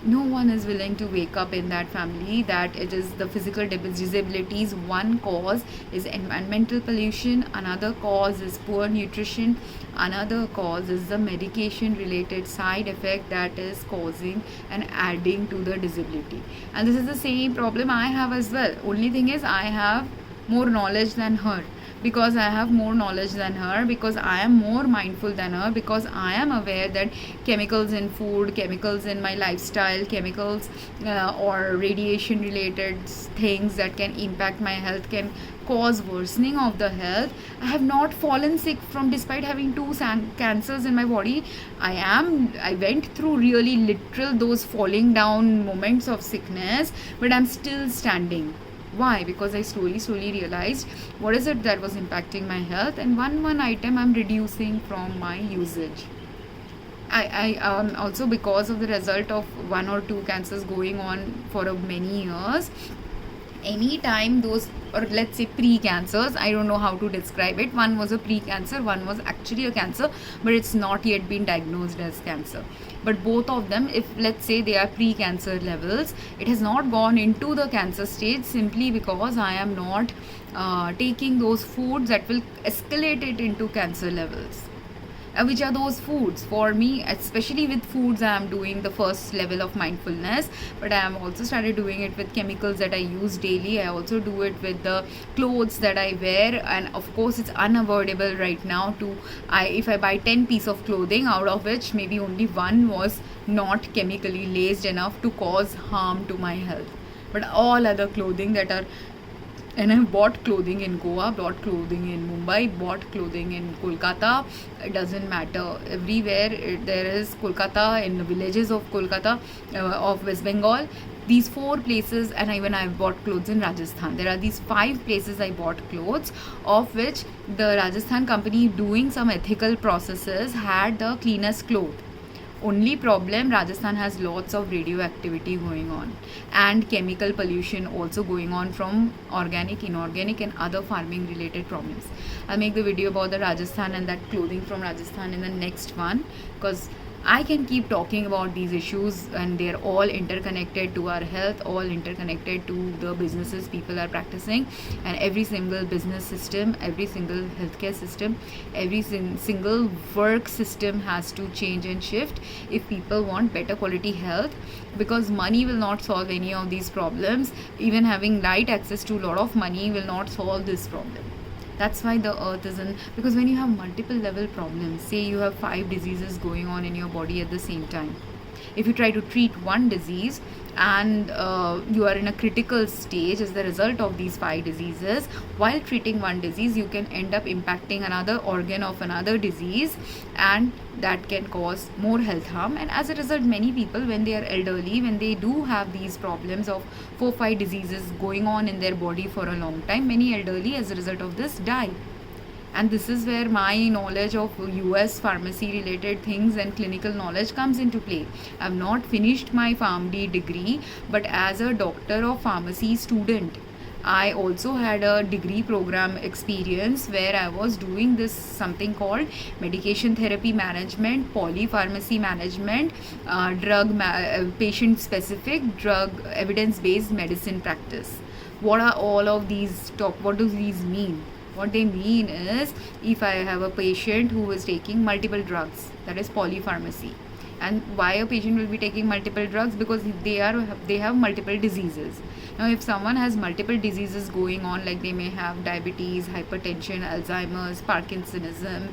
no one is willing to wake up in that family that it is the physical disabilities. One cause is environmental pollution, another cause is poor nutrition, another cause is the medication related side effect that is causing and adding to the disability. And this is the same problem I have as well. Only thing is I have more knowledge than her, because I have more knowledge than her, because I am more mindful than her, because I am aware that chemicals in food, chemicals in my lifestyle, chemicals or radiation related things that can impact my health can cause worsening of the health. I have not fallen sick from, despite having two cancers in my body. I went through really literal those falling down moments of sickness, but I'm still standing. Why? Because I slowly realized what is it that was impacting my health, and one item I'm reducing from my usage. I also, because of the result of one or two cancers going on for many years, anytime those, or let's say pre-cancers, I don't know how to describe it, one was a pre-cancer, one was actually a cancer, but it's not yet been diagnosed as cancer. But both of them, if let's say they are pre-cancer levels, it has not gone into the cancer stage simply because I am not taking those foods that will escalate it into cancer levels. Which are those foods? For me, especially with foods, I am doing the first level of mindfulness, but I am also started doing it with chemicals that I use daily. I also do it with the clothes that I wear, and of course it's unavoidable right now to, if I buy 10 pieces of clothing, out of which maybe only one was not chemically laced enough to cause harm to my health, but all other clothing that are, and I've bought clothing in Goa, bought clothing in Mumbai, bought clothing in Kolkata. It doesn't matter. Everywhere there is Kolkata, in the villages of Kolkata, of West Bengal. These 4 places, and even I've bought clothes in Rajasthan. There are these 5 places I bought clothes, of which the Rajasthan company, doing some ethical processes, had the cleanest cloth. Only problem, Rajasthan has lots of radioactivity going on and chemical pollution also going on from organic, inorganic and other farming related problems. I'll make the video about the Rajasthan and that clothing from Rajasthan in the next one, because I can keep talking about these issues, and they're all interconnected to our health, all interconnected to the businesses people are practicing, and every single business system, every single healthcare system, every single work system has to change and shift if people want better quality health, because money will not solve any of these problems. Even having right access to a lot of money will not solve this problem. That's why the earth is in, because when you have multiple level problems, say you have 5 diseases going on in your body at the same time, if you try to treat one disease and you are in a critical stage as the result of these 5 diseases, while treating one disease you can end up impacting another organ of another disease, and that can cause more health harm. And as a result, many people, when they are elderly, when they do have these problems of 4-5 diseases going on in their body for a long time, many elderly as a result of this die. And this is where my knowledge of US pharmacy related things and clinical knowledge comes into play. I've not finished my PharmD degree, but as a doctor of pharmacy student, I also had a degree program experience where I was doing this something called medication therapy management, polypharmacy management, patient specific drug evidence based medicine practice. What are all of these what do these mean? What they mean is, if I have a patient who is taking multiple drugs, that is polypharmacy. And why a patient will be taking multiple drugs? Because they have multiple diseases. Now if someone has multiple diseases going on, like they may have diabetes, hypertension, Alzheimer's, Parkinsonism,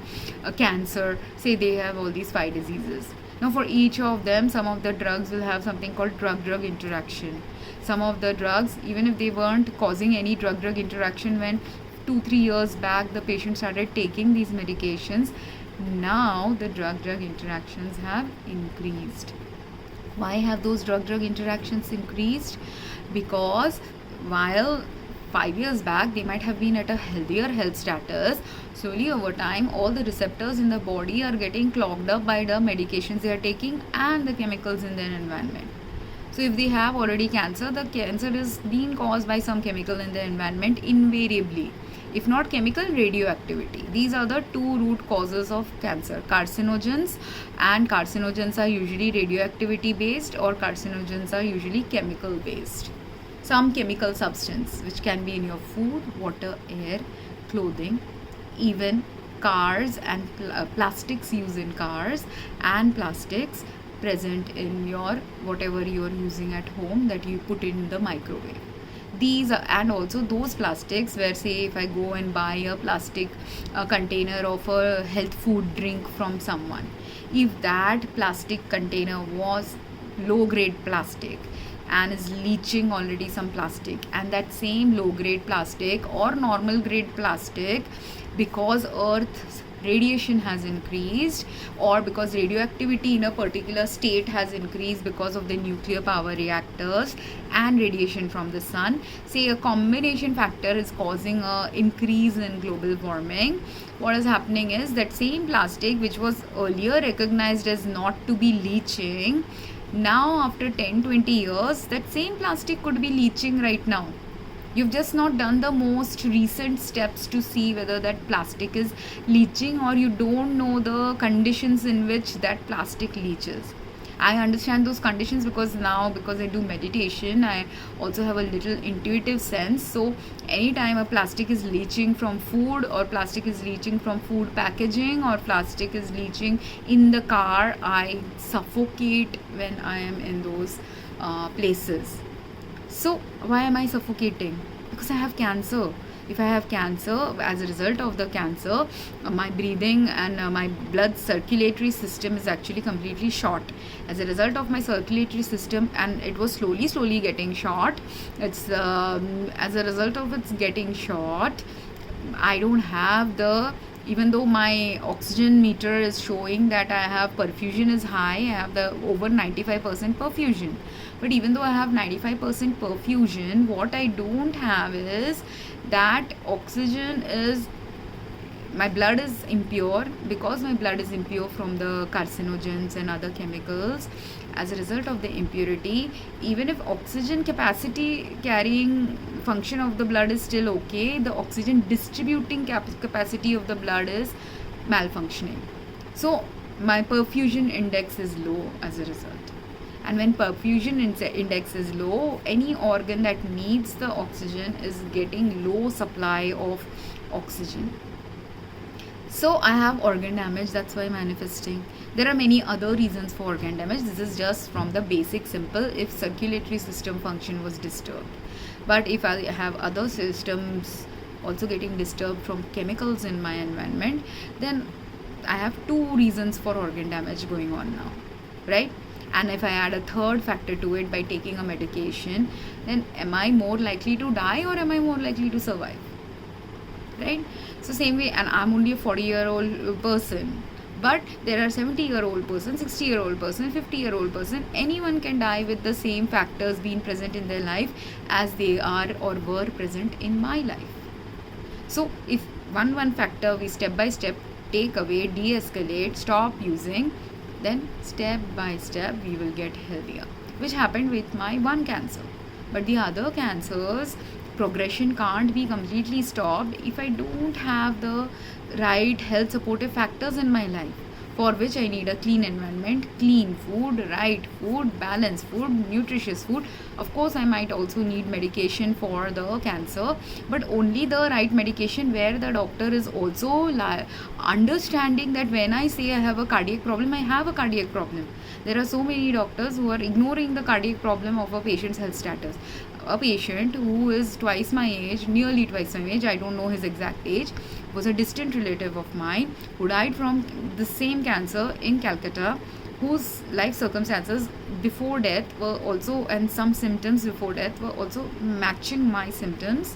cancer, say they have all these 5 diseases. Now for each of them, some of the drugs will have something called drug-drug interaction. Some of the drugs, even if they weren't causing any drug-drug interaction when 2-3 years back the patient started taking these medications, now the drug-drug interactions have increased. Why have those drug-drug interactions increased? Because while 5 years back they might have been at a healthier health status, slowly over time all the receptors in the body are getting clogged up by the medications they are taking and the chemicals in their environment. So if they have already cancer, the cancer is being caused by some chemical in the environment invariably. If not chemical, radioactivity. These are the 2 root causes of cancer. Carcinogens, and carcinogens are usually radioactivity based, or carcinogens are usually chemical based. Some chemical substance which can be in your food, water, air, clothing, even cars and plastics used in cars, and plastics present in your whatever you are using at home that you put in the microwave. These are, and also those plastics where, say, if I go and buy a plastic container of a health food drink from someone, if that plastic container was low grade plastic and is leaching already some plastic, and that same low grade plastic or normal grade plastic, because earth's radiation has increased, or because radioactivity in a particular state has increased because of the nuclear power reactors and radiation from the sun, say a combination factor is causing a increase in global warming, what is happening is that same plastic which was earlier recognized as not to be leaching, now after 10-20 years that same plastic could be leaching right now. You've just not done the most recent steps to see whether that plastic is leaching, or you don't know the conditions in which that plastic leaches. I understand those conditions because now, because I do meditation, I also have a little intuitive sense. So anytime a plastic is leaching from food, or plastic is leaching from food packaging, or plastic is leaching in the car, I suffocate when I am in those places. So why am I suffocating? Because I have cancer. If I have cancer, as a result of the cancer, my breathing and my blood circulatory system is actually completely short. As a result of my circulatory system, and it was slowly getting short, it's as a result of its getting short, I don't have the, even though my oxygen meter is showing that I have perfusion is high, I have the over 95% perfusion. But even though I have 95% perfusion, what I don't have is that oxygen is, my blood is impure, because my blood is impure from the carcinogens and other chemicals. As a result of the impurity, even if oxygen capacity carrying function of the blood is still okay, the oxygen distributing capacity of the blood is malfunctioning. So my perfusion index is low as a result. And when perfusion index is low, any organ that needs the oxygen is getting low supply of oxygen. So I have organ damage, that's why manifesting. There are many other reasons for organ damage. This is just from the basic simple, if circulatory system function was disturbed. But if I have other systems also getting disturbed from chemicals in my environment, then I have two reasons for organ damage going on now, right? And if I add a third factor to it by taking a medication, then am I more likely to die, or am I more likely to survive? Right? So same way, and I'm only a 40-year-old person, but there are 70-year-old person, 60-year-old person, 50-year-old person, anyone can die with the same factors being present in their life as they are or were present in my life. So if one factor we step by step take away, de-escalate, stop using, then step by step we will get healthier, which happened with my one cancer. But the other cancers, progression can't be completely stopped if I don't have the right health supportive factors in my life, for which I need a clean environment, clean food, right food, balanced food, nutritious food. Of course, I might also need medication for the cancer, but only the right medication where the doctor is also understanding that when I say I have a cardiac problem, I have a cardiac problem. There are so many doctors who are ignoring the cardiac problem of a patient's health status. A patient who is twice my age, nearly twice my age, I don't know his exact age, was a distant relative of mine who died from the same cancer in Calcutta, whose life circumstances before death were also, and some symptoms before death were also matching my symptoms,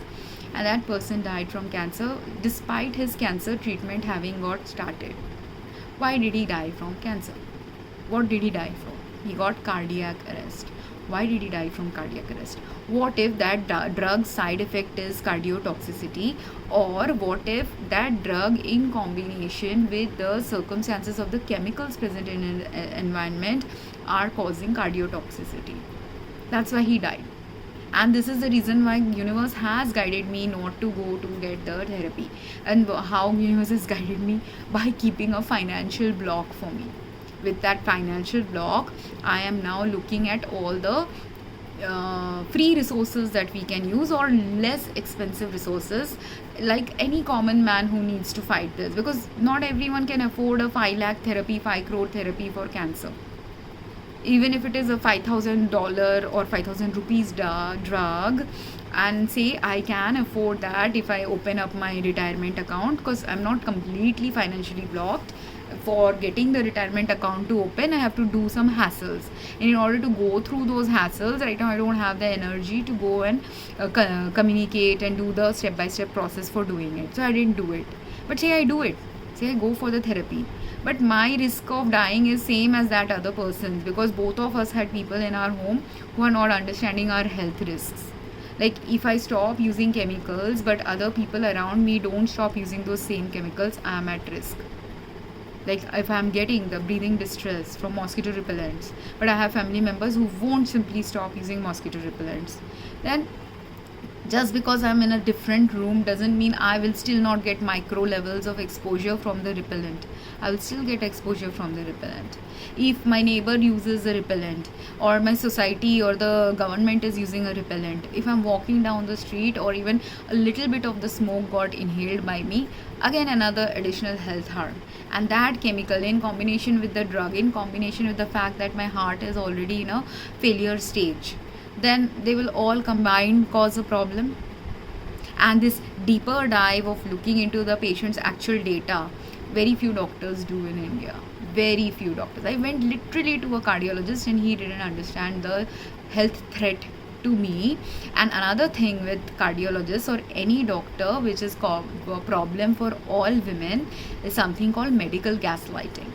and that person died from cancer despite his cancer treatment having got started. Why did he die from cancer? What did he die from? He got cardiac arrest. Why did he die from cardiac arrest? What if that drug side effect is cardiotoxicity, or what if that drug in combination with the circumstances of the chemicals present in an environment are causing cardiotoxicity? That's why he died. And this is the reason why universe has guided me not to go to get the therapy. And how universe has guided me? By keeping a financial block for me. With that financial block, I am now looking at all the free resources that we can use, or less expensive resources, like any common man who needs to fight this, because not everyone can afford a 5 lakh therapy, 5 crore therapy for cancer. even if it is a $5,000 or 5,000 rupees drug, and say I can afford that if I open up my retirement account, because I'm not completely financially blocked. For getting the retirement account to open, I have to do some hassles, and in order to go through those hassles, right now I don't have the energy to go and communicate and do the step by step process for doing it, so I didn't do it. But say I do it, say I go for the therapy, but my risk of dying is same as that other person's, because both of us had people in our home who are not understanding our health risks. Like if I stop using chemicals but other people around me don't stop using those same chemicals, I am at risk. Like if I'm getting the breathing distress from mosquito repellents, but I have family members who won't simply stop using mosquito repellents, then just because I'm in a different room doesn't mean I will still not get micro levels of exposure from the repellent. I will still get exposure from the repellent. If my neighbor uses a repellent, or my society or the government is using a repellent, if I'm walking down the street or even a little bit of the smoke got inhaled by me, again another additional health harm. And that chemical, in combination with the drug, in combination with the fact that my heart is already in a failure stage, then they will all combined cause a problem. And this deeper dive of looking into the patient's actual data, very few doctors do in India. Very few doctors. I went literally to a cardiologist and he didn't understand the health threat to me. And another thing with cardiologists or any doctor, which is a problem for all women, is something called medical gaslighting.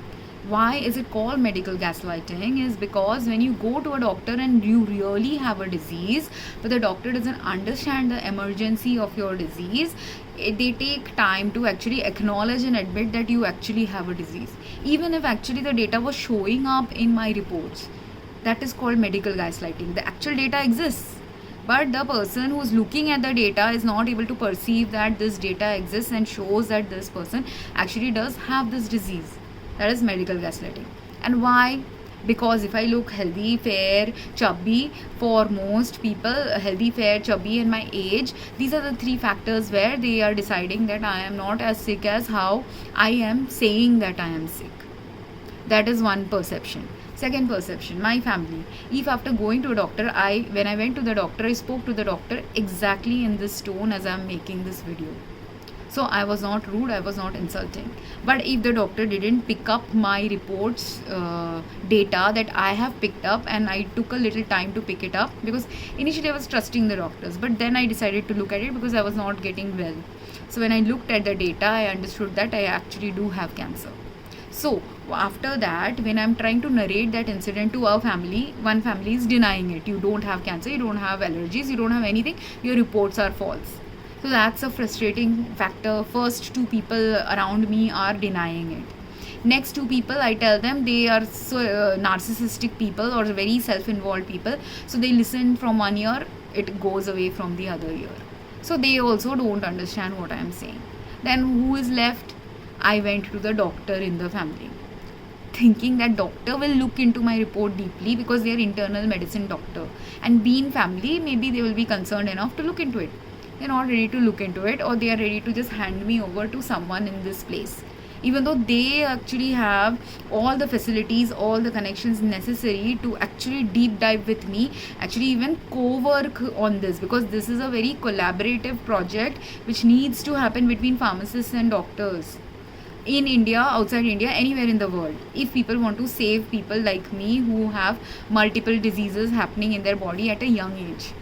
Why is it called medical gaslighting? Is because when you go to a doctor and you really have a disease, but the doctor doesn't understand the emergency of your disease, they take time to actually acknowledge and admit that you actually have a disease, even if actually the data was showing up in my reports. That is called medical gaslighting. The actual data exists, but the person who's looking at the data is not able to perceive that this data exists and shows that this person actually does have this disease. That is medical gaslighting. And why? Because if I look healthy, fair, chubby, for most people, healthy, fair, chubby, and my age, these are the three factors where they are deciding that I am not as sick as how I am saying that I am sick. That is one perception. Second perception, my family. If after going to a doctor, when I went to the doctor, I spoke to the doctor exactly in this tone as I am making this video. So I was not rude, I was not insulting. But if the doctor didn't pick up my reports data that I have picked up, and I took a little time to pick it up, because initially I was trusting the doctors, but then I decided to look at it because I was not getting well. So when I looked at the data, I understood that I actually do have cancer. So after that, when I'm trying to narrate that incident to our family, one family is denying it. You don't have cancer, you don't have allergies, you don't have anything, your reports are false. So that's a frustrating factor. First two people around me are denying it. Next two people, I tell them they are so narcissistic people or very self-involved people. So they listen from one ear, it goes away from the other ear. So they also don't understand what I am saying. Then who is left? I went to the doctor in the family, thinking that doctor will look into my report deeply because they are internal medicine doctor. And being family, maybe they will be concerned enough to look into it. They're not ready to look into it, or they are ready to just hand me over to someone in this place, even though they actually have all the facilities, all the connections necessary to actually deep dive with me, actually even co-work on this, because this is a very collaborative project which needs to happen between pharmacists and doctors in India, outside India, anywhere in the world. If people want to save people like me who have multiple diseases happening in their body at a young age,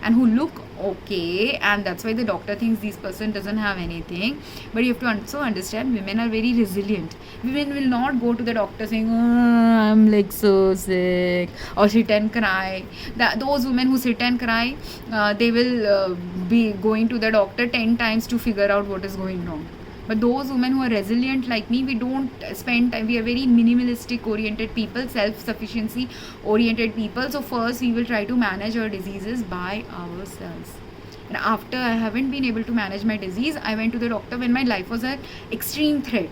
and who look okay, and that's why the doctor thinks this person doesn't have anything. But you have to also understand, women are very resilient. Women will not go to the doctor saying, oh, I'm like so sick, or sit and cry. Those women who sit and cry, they will be going to the doctor 10 times to figure out what is going wrong. But those women who are resilient like me, we don't spend time. We are very minimalistic oriented people, self-sufficiency oriented people. So first we will try to manage our diseases by ourselves. And after I haven't been able to manage my disease, I went to the doctor when my life was an extreme threat.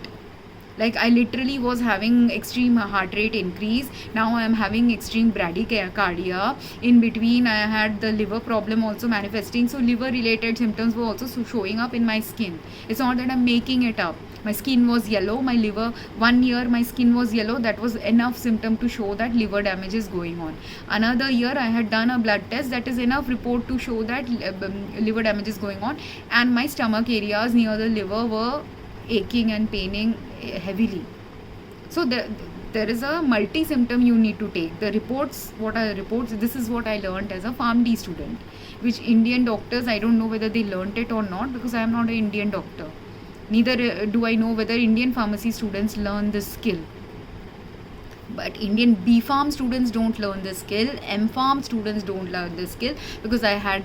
Like I literally was having extreme heart rate increase. Now I am having extreme bradycardia. In between I had the liver problem also manifesting. So liver related symptoms were also showing up in my skin. It's not that I'm making it up. My skin was yellow, my liver, 1 year my skin was yellow. That was enough symptom to show that liver damage is going on. Another year I had done a blood test, that is enough report to show that liver damage is going on, and my stomach areas near the liver were aching and paining heavily. So there is a multi symptom you need to take. The reports, what are the reports? This is what I learned as a PharmD student, which Indian doctors, I don't know whether they learnt it or not, because I am not an Indian doctor. Neither do I know whether Indian pharmacy students learn this skill. But Indian B.Pharm students don't learn this skill. M.Pharm students don't learn this skill, because I had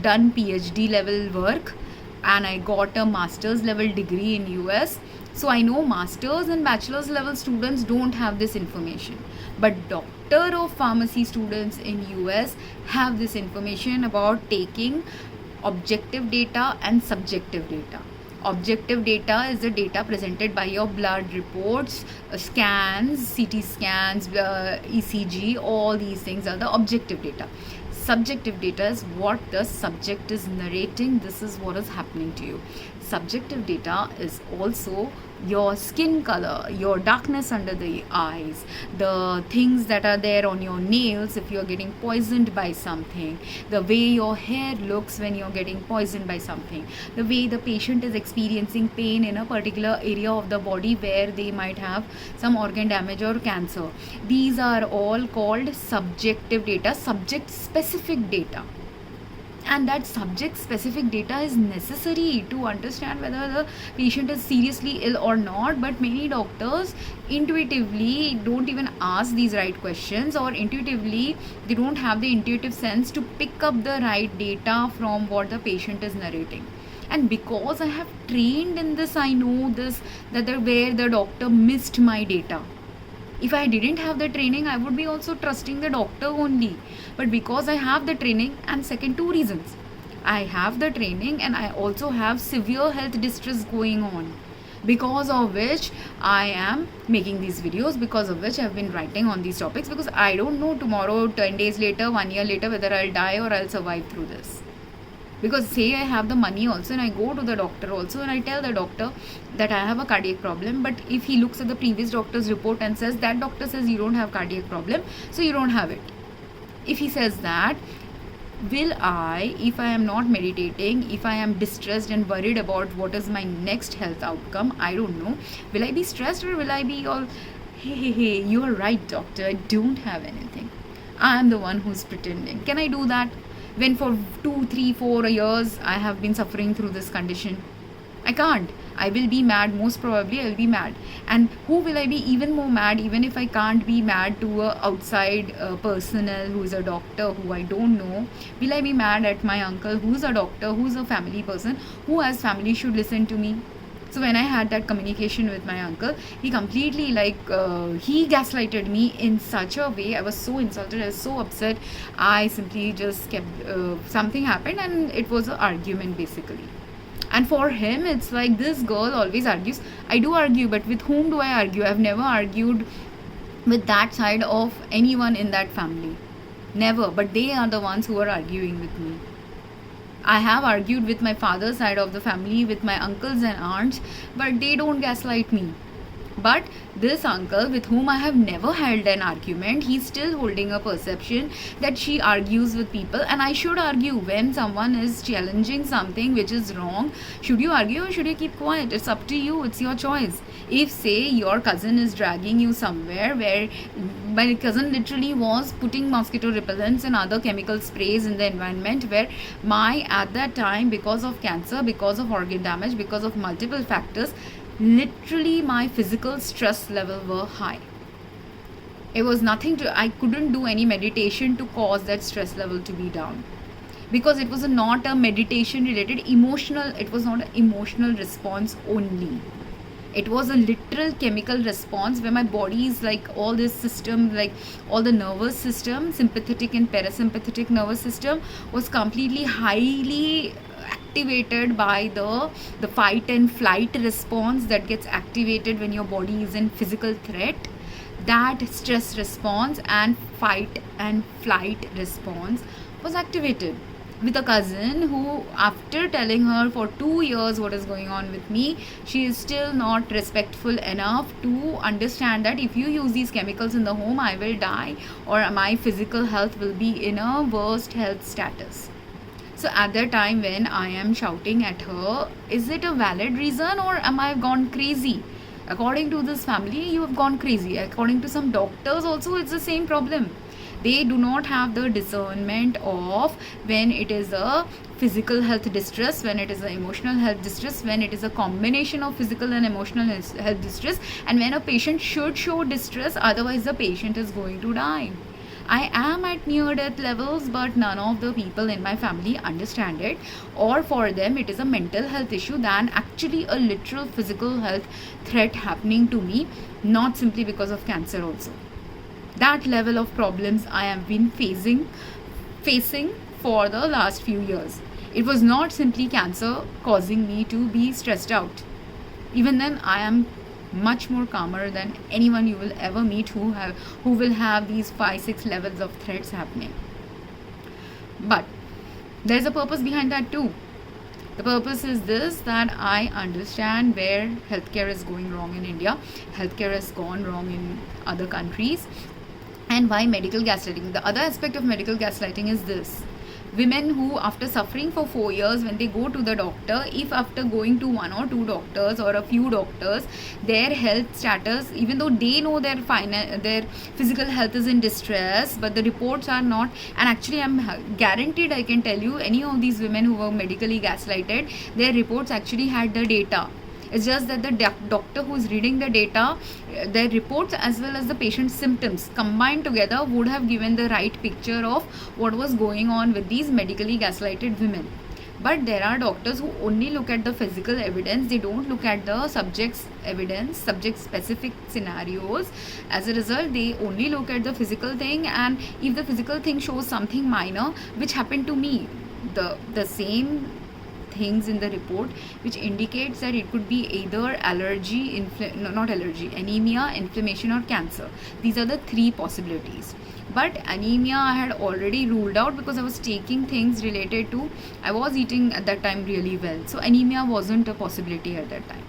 done PhD level work and I got a master's level degree in US. So I know master's and bachelor's level students don't have this information. But doctor of pharmacy students in US have this information about taking objective data and subjective data. Objective data is the data presented by your blood reports, scans, CT scans, ECG, all these things are the objective data. Subjective data is what the subject is narrating. This is what is happening to you. Subjective data is also your skin color, your darkness under the eyes, the things that are there on your nails if you're getting poisoned by something, the way your hair looks when you're getting poisoned by something, the way the patient is experiencing pain in a particular area of the body where they might have some organ damage or cancer. These are all called subjective data, subject specific data. And that subject specific data is necessary to understand whether the patient is seriously ill or not. But many doctors intuitively don't even ask these right questions, or intuitively they don't have the intuitive sense to pick up the right data from what the patient is narrating. And because I have trained in this, I know this, that where the doctor missed my data. If I didn't have the training, I would be also trusting the doctor only. But because I have the training, and second, two reasons. I have the training and I also have severe health distress going on, because of which I am making these videos, because of which I have been writing on these topics, because I don't know tomorrow, 10 days later, 1 year later, whether I'll die or I'll survive through this. Because say I have the money also and I go to the doctor also and I tell the doctor that I have a cardiac problem, but if he looks at the previous doctor's report and says that doctor says you don't have cardiac problem, so you don't have it. If he says that, will I, if I am not meditating, if I am distressed and worried about what is my next health outcome, I don't know, will I be stressed or will I be all, hey, you are right doctor, I don't have anything. I am the one who's pretending. Can I do that? When for 2, 3, 4 years I have been suffering through this condition? I can't. I will be mad. Most probably I will be mad. And who will I be even more mad, even if I can't be mad to a outside personnel who is a doctor who I don't know? Will I be mad at my uncle who's a doctor, who's a family person, who as family should listen to me? So when I had that communication with my uncle, he completely he gaslighted me in such a way. I was so insulted, I was so upset. I simply just kept, something happened and it was an argument basically. And for him, it's like, this girl always argues. I do argue, but with whom do I argue? I've never argued with that side of anyone in that family. Never. But they are the ones who are arguing with me. I have argued with my father's side of the family, with my uncles and aunts, but they don't gaslight me. But this uncle, with whom I have never held an argument, he's still holding a perception that she argues with people, and I should argue when someone is challenging something which is wrong. Should you argue or should you keep quiet? It's up to you. It's your choice. If say your cousin is dragging you somewhere where my cousin literally was putting mosquito repellents and other chemical sprays in the environment, where at that time, because of cancer, because of organ damage, because of multiple factors, literally my physical stress level were high. It was nothing to, I couldn't do any meditation to cause that stress level to be down, because it was not a meditation related emotional, it was not an emotional response only. It was a literal chemical response where my body is like all this system, like all the nervous system, sympathetic and parasympathetic nervous system was completely highly activated by the fight and flight response that gets activated when your body is in physical threat. That stress response and fight and flight response was activated with a cousin who, after telling her for 2 years what is going on with me, she is still not respectful enough to understand that if you use these chemicals in the home, I will die, or my physical health will be in a worst health status. So at that time when I am shouting at her, is it a valid reason or am I gone crazy? According to this family, you have gone crazy. According to some doctors also, it's the same problem. They do not have the discernment of when it is a physical health distress, when it is an emotional health distress, when it is a combination of physical and emotional health distress, and when a patient should show distress, otherwise the patient is going to die. I am at near death levels, but none of the people in my family understand it, or for them it is a mental health issue than actually a literal physical health threat happening to me, not simply because of cancer also. That level of problems I have been facing for the last few years. It was not simply cancer causing me to be stressed out. Even then, I am much more calmer than anyone you will ever meet who will have these 5-6 levels of threats happening. But there's a purpose behind that too. The purpose is this, that I understand where healthcare is going wrong in India, healthcare has gone wrong in other countries, and why medical gaslighting. The other aspect of medical gaslighting is this: women who, after suffering for 4 years, when they go to the doctor, if after going to 1 or 2 doctors or a few doctors, their health status, even though they know their physical health is in distress, but the reports are not, and actually I'm guaranteed, I can tell you, any of these women who were medically gaslighted, their reports actually had the data. It's just that the doctor who's reading the data, their reports as well as the patient's symptoms combined together would have given the right picture of what was going on with these medically gaslighted women. But there are doctors who only look at the physical evidence. They don't look at the subject's evidence, subject specific scenarios. As a result, they only look at the physical thing, and if the physical thing shows something minor, which happened to me, the same things in the report which indicates that it could be either anemia, inflammation, or cancer. These are the 3 possibilities. But anemia I had already ruled out because I was taking things related to, I was eating at that time really well, so anemia wasn't a possibility at that time.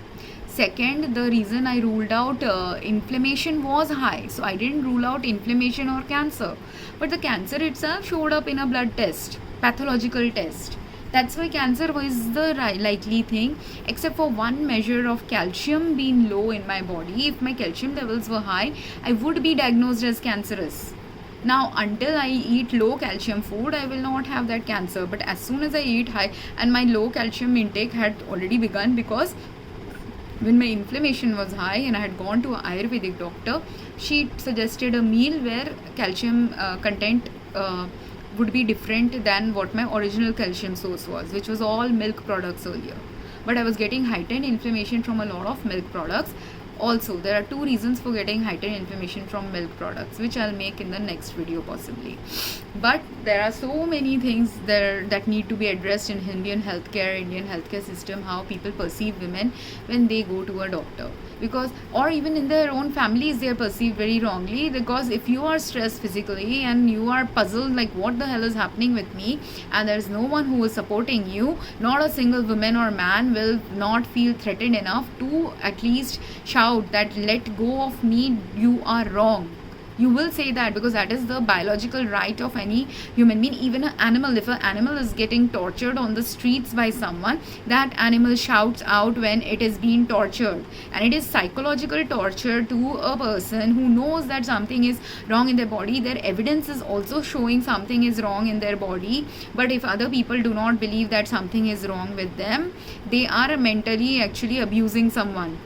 Second, the reason I ruled out inflammation was high, so I didn't rule out inflammation or cancer, but the cancer itself showed up in a blood test, pathological test. That's why cancer was the likely thing, except for one measure of calcium being low in my body. If my calcium levels were high, I would be diagnosed as cancerous. Now, until I eat low calcium food, I will not have that cancer. But as soon as I eat high, and my low calcium intake had already begun, because when my inflammation was high and I had gone to an Ayurvedic doctor, she suggested a meal where calcium content would be different than what my original calcium source was, which was all milk products earlier. But I was getting heightened inflammation from a lot of milk products. Also, there are 2 reasons for getting heightened inflammation from milk products, which I'll make in the next video possibly. But there are so many things there that need to be addressed in Indian healthcare system, how people perceive women when they go to a doctor. Because, or even in their own families, they are perceived very wrongly, because if you are stressed physically and you are puzzled like what the hell is happening with me, and there is no one who is supporting you, not a single woman or man will not feel threatened enough to at least shout that let go of me, you are wrong. You will say that because that is the biological right of any human being. Even an animal, if an animal is getting tortured on the streets by someone, that animal shouts out when it is being tortured, and it is psychological torture to a person who knows that something is wrong in their body. Their evidence is also showing something is wrong in their body, but if other people do not believe that something is wrong with them, they are mentally actually abusing someone.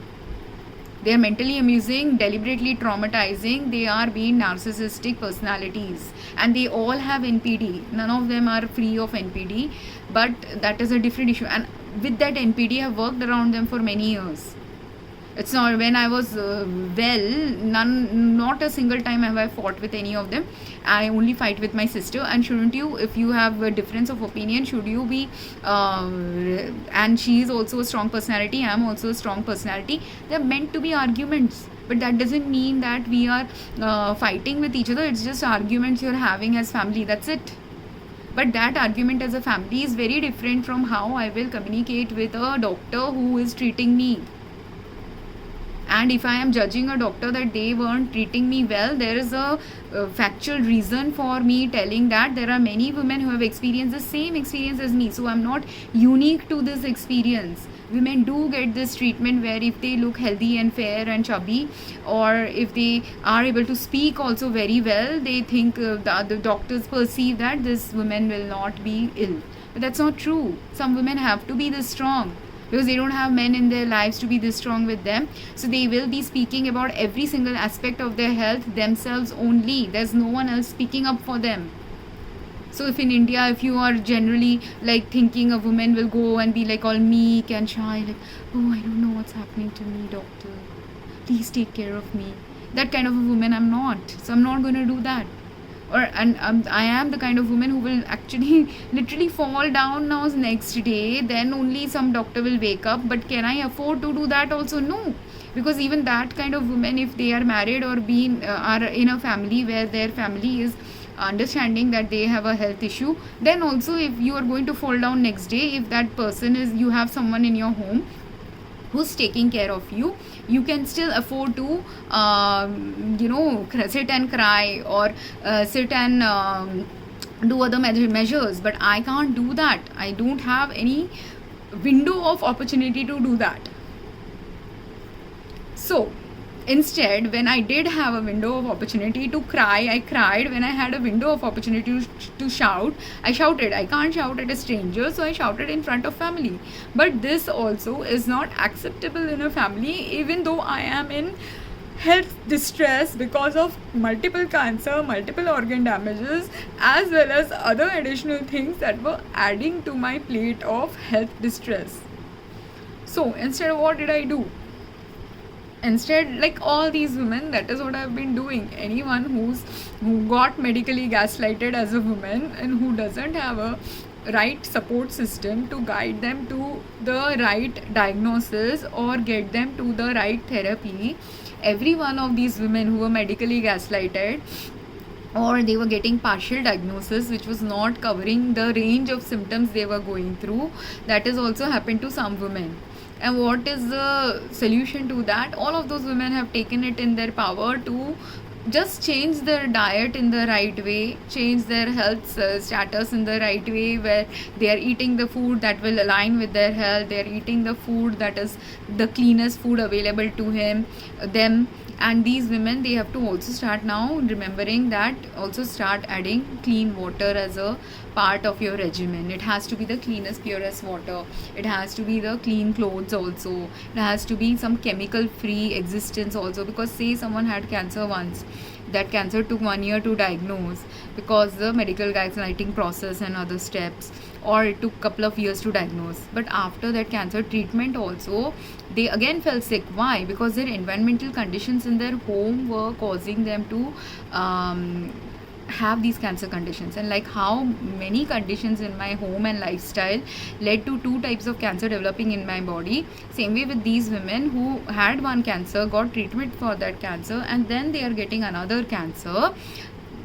They are mentally amusing, deliberately traumatizing. They are being narcissistic personalities, and they all have NPD. None of them are free of NPD, but that is a different issue. And with that NPD, I have worked around them for many years. It's not when I was well, not a single time have I fought with any of them. I only fight with my sister. And shouldn't you, if you have a difference of opinion, should you be and she is also a strong personality, I am also a strong personality, they're meant to be arguments. But that doesn't mean that we are fighting with each other. It's just arguments you're having as family, that's it. But that argument as a family is very different from how I will communicate with a doctor who is treating me. And if I am judging a doctor that they weren't treating me well, there is a factual reason for me telling that there are many women who have experienced the same experience as me. So I'm not unique to this experience. Women do get this treatment where if they look healthy and fair and chubby, or if they are able to speak also very well, they think the doctors perceive that this woman will not be ill. But that's not true. Some women have to be this strong, because they don't have men in their lives to be this strong with them. So they will be speaking about every single aspect of their health themselves only. There's no one else speaking up for them. So if in India, if you are generally like thinking a woman will go and be like all meek and shy, like, oh, I don't know what's happening to me, doctor, please take care of me. That kind of a woman I'm not. So I'm not going to do that. I am the kind of woman who will actually literally fall down now next day, then only some doctor will wake up. But can I afford to do that also? No. Because even that kind of women, if they are married or are in a family where their family is understanding that they have a health issue, then also if you are going to fall down next day, if that person is, you have someone in your home who's taking care of you, you can still afford to sit and cry, or sit and do other measures. But I can't do that. I don't have any window of opportunity to do that. So instead, when I did have a window of opportunity to cry, I cried. When I had a window of opportunity to shout, I shouted. I can't shout at a stranger, so I shouted in front of family. But this also is not acceptable in a family, even though I am in health distress because of multiple cancer, multiple organ damages, as well as other additional things that were adding to my plate of health distress. So instead, what did I do? Instead, like all these women, that is what I've been doing. Anyone who got medically gaslighted as a woman and who doesn't have a right support system to guide them to the right diagnosis or get them to the right therapy, every one of these women who were medically gaslighted, or they were getting partial diagnosis which was not covering the range of symptoms they were going through, that has also happened to some women. And what is the solution to that? All of those women have taken it in their power to just change their diet in the right way, change their health status in the right way, where they are eating the food that will align with their health, they are eating the food that is the cleanest food available to them. And these women, they have to also start now remembering that, also start adding clean water as a part of your regimen. It has to be the cleanest, purest water. It has to be the clean clothes also. It has to be some chemical free existence also, because say someone had cancer once, that cancer took 1 year to diagnose because the medical gaslighting process and other steps, or it took couple of years to diagnose. But after that cancer treatment also, they again fell sick. Why? Because their environmental conditions in their home were causing them to have these cancer conditions. And like how many conditions in my home and lifestyle led to 2 types of cancer developing in my body, same way with these women who had one cancer, got treatment for that cancer, and then they are getting another cancer.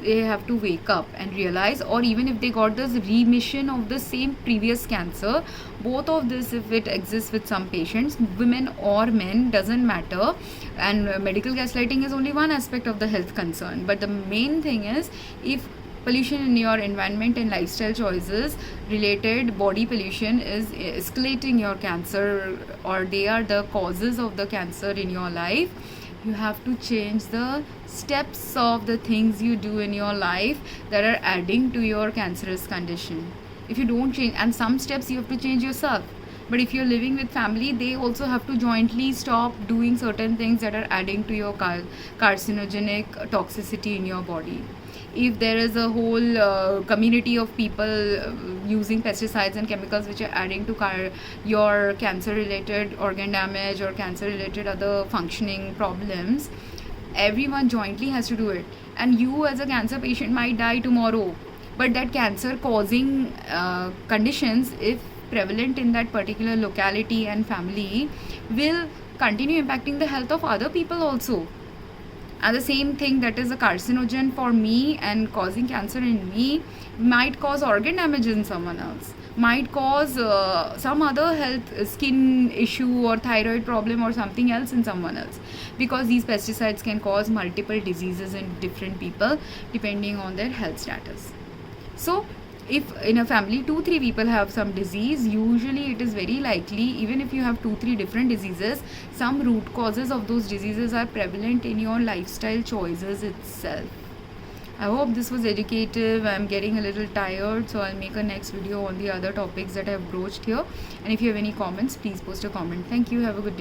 They have to wake up and realize, or even if they got this remission of the same previous cancer, both of this, if it exists with some patients, women or men, doesn't matter. And medical gaslighting is only one aspect of the health concern. But the main thing is, if pollution in your environment and lifestyle choices related body pollution is escalating your cancer, or they are the causes of the cancer in your life, you have to change the steps of the things you do in your life that are adding to your cancerous condition. If you don't change, and some steps you have to change yourself, but if you're living with family, they also have to jointly stop doing certain things that are adding to your carcinogenic toxicity in your body. if there is a whole community of people using pesticides and chemicals which are adding to your cancer related organ damage or cancer related other functioning problems, everyone jointly has to do it. And you as a cancer patient might die tomorrow, but that cancer causing conditions, if prevalent in that particular locality and family, will continue impacting the health of other people also. And the same thing that is a carcinogen for me and causing cancer in me might cause organ damage in someone else, might cause some other health skin issue or thyroid problem or something else in someone else, because these pesticides can cause multiple diseases in different people depending on their health status. So if in a family 2-3 people have some disease, usually it is very likely, even if you have 2-3 different diseases, some root causes of those diseases are prevalent in your lifestyle choices itself. I hope this was educative. I'm getting a little tired, so I'll make a next video on the other topics that I've broached here. And if you have any comments, please post a comment. Thank you. Have a good day.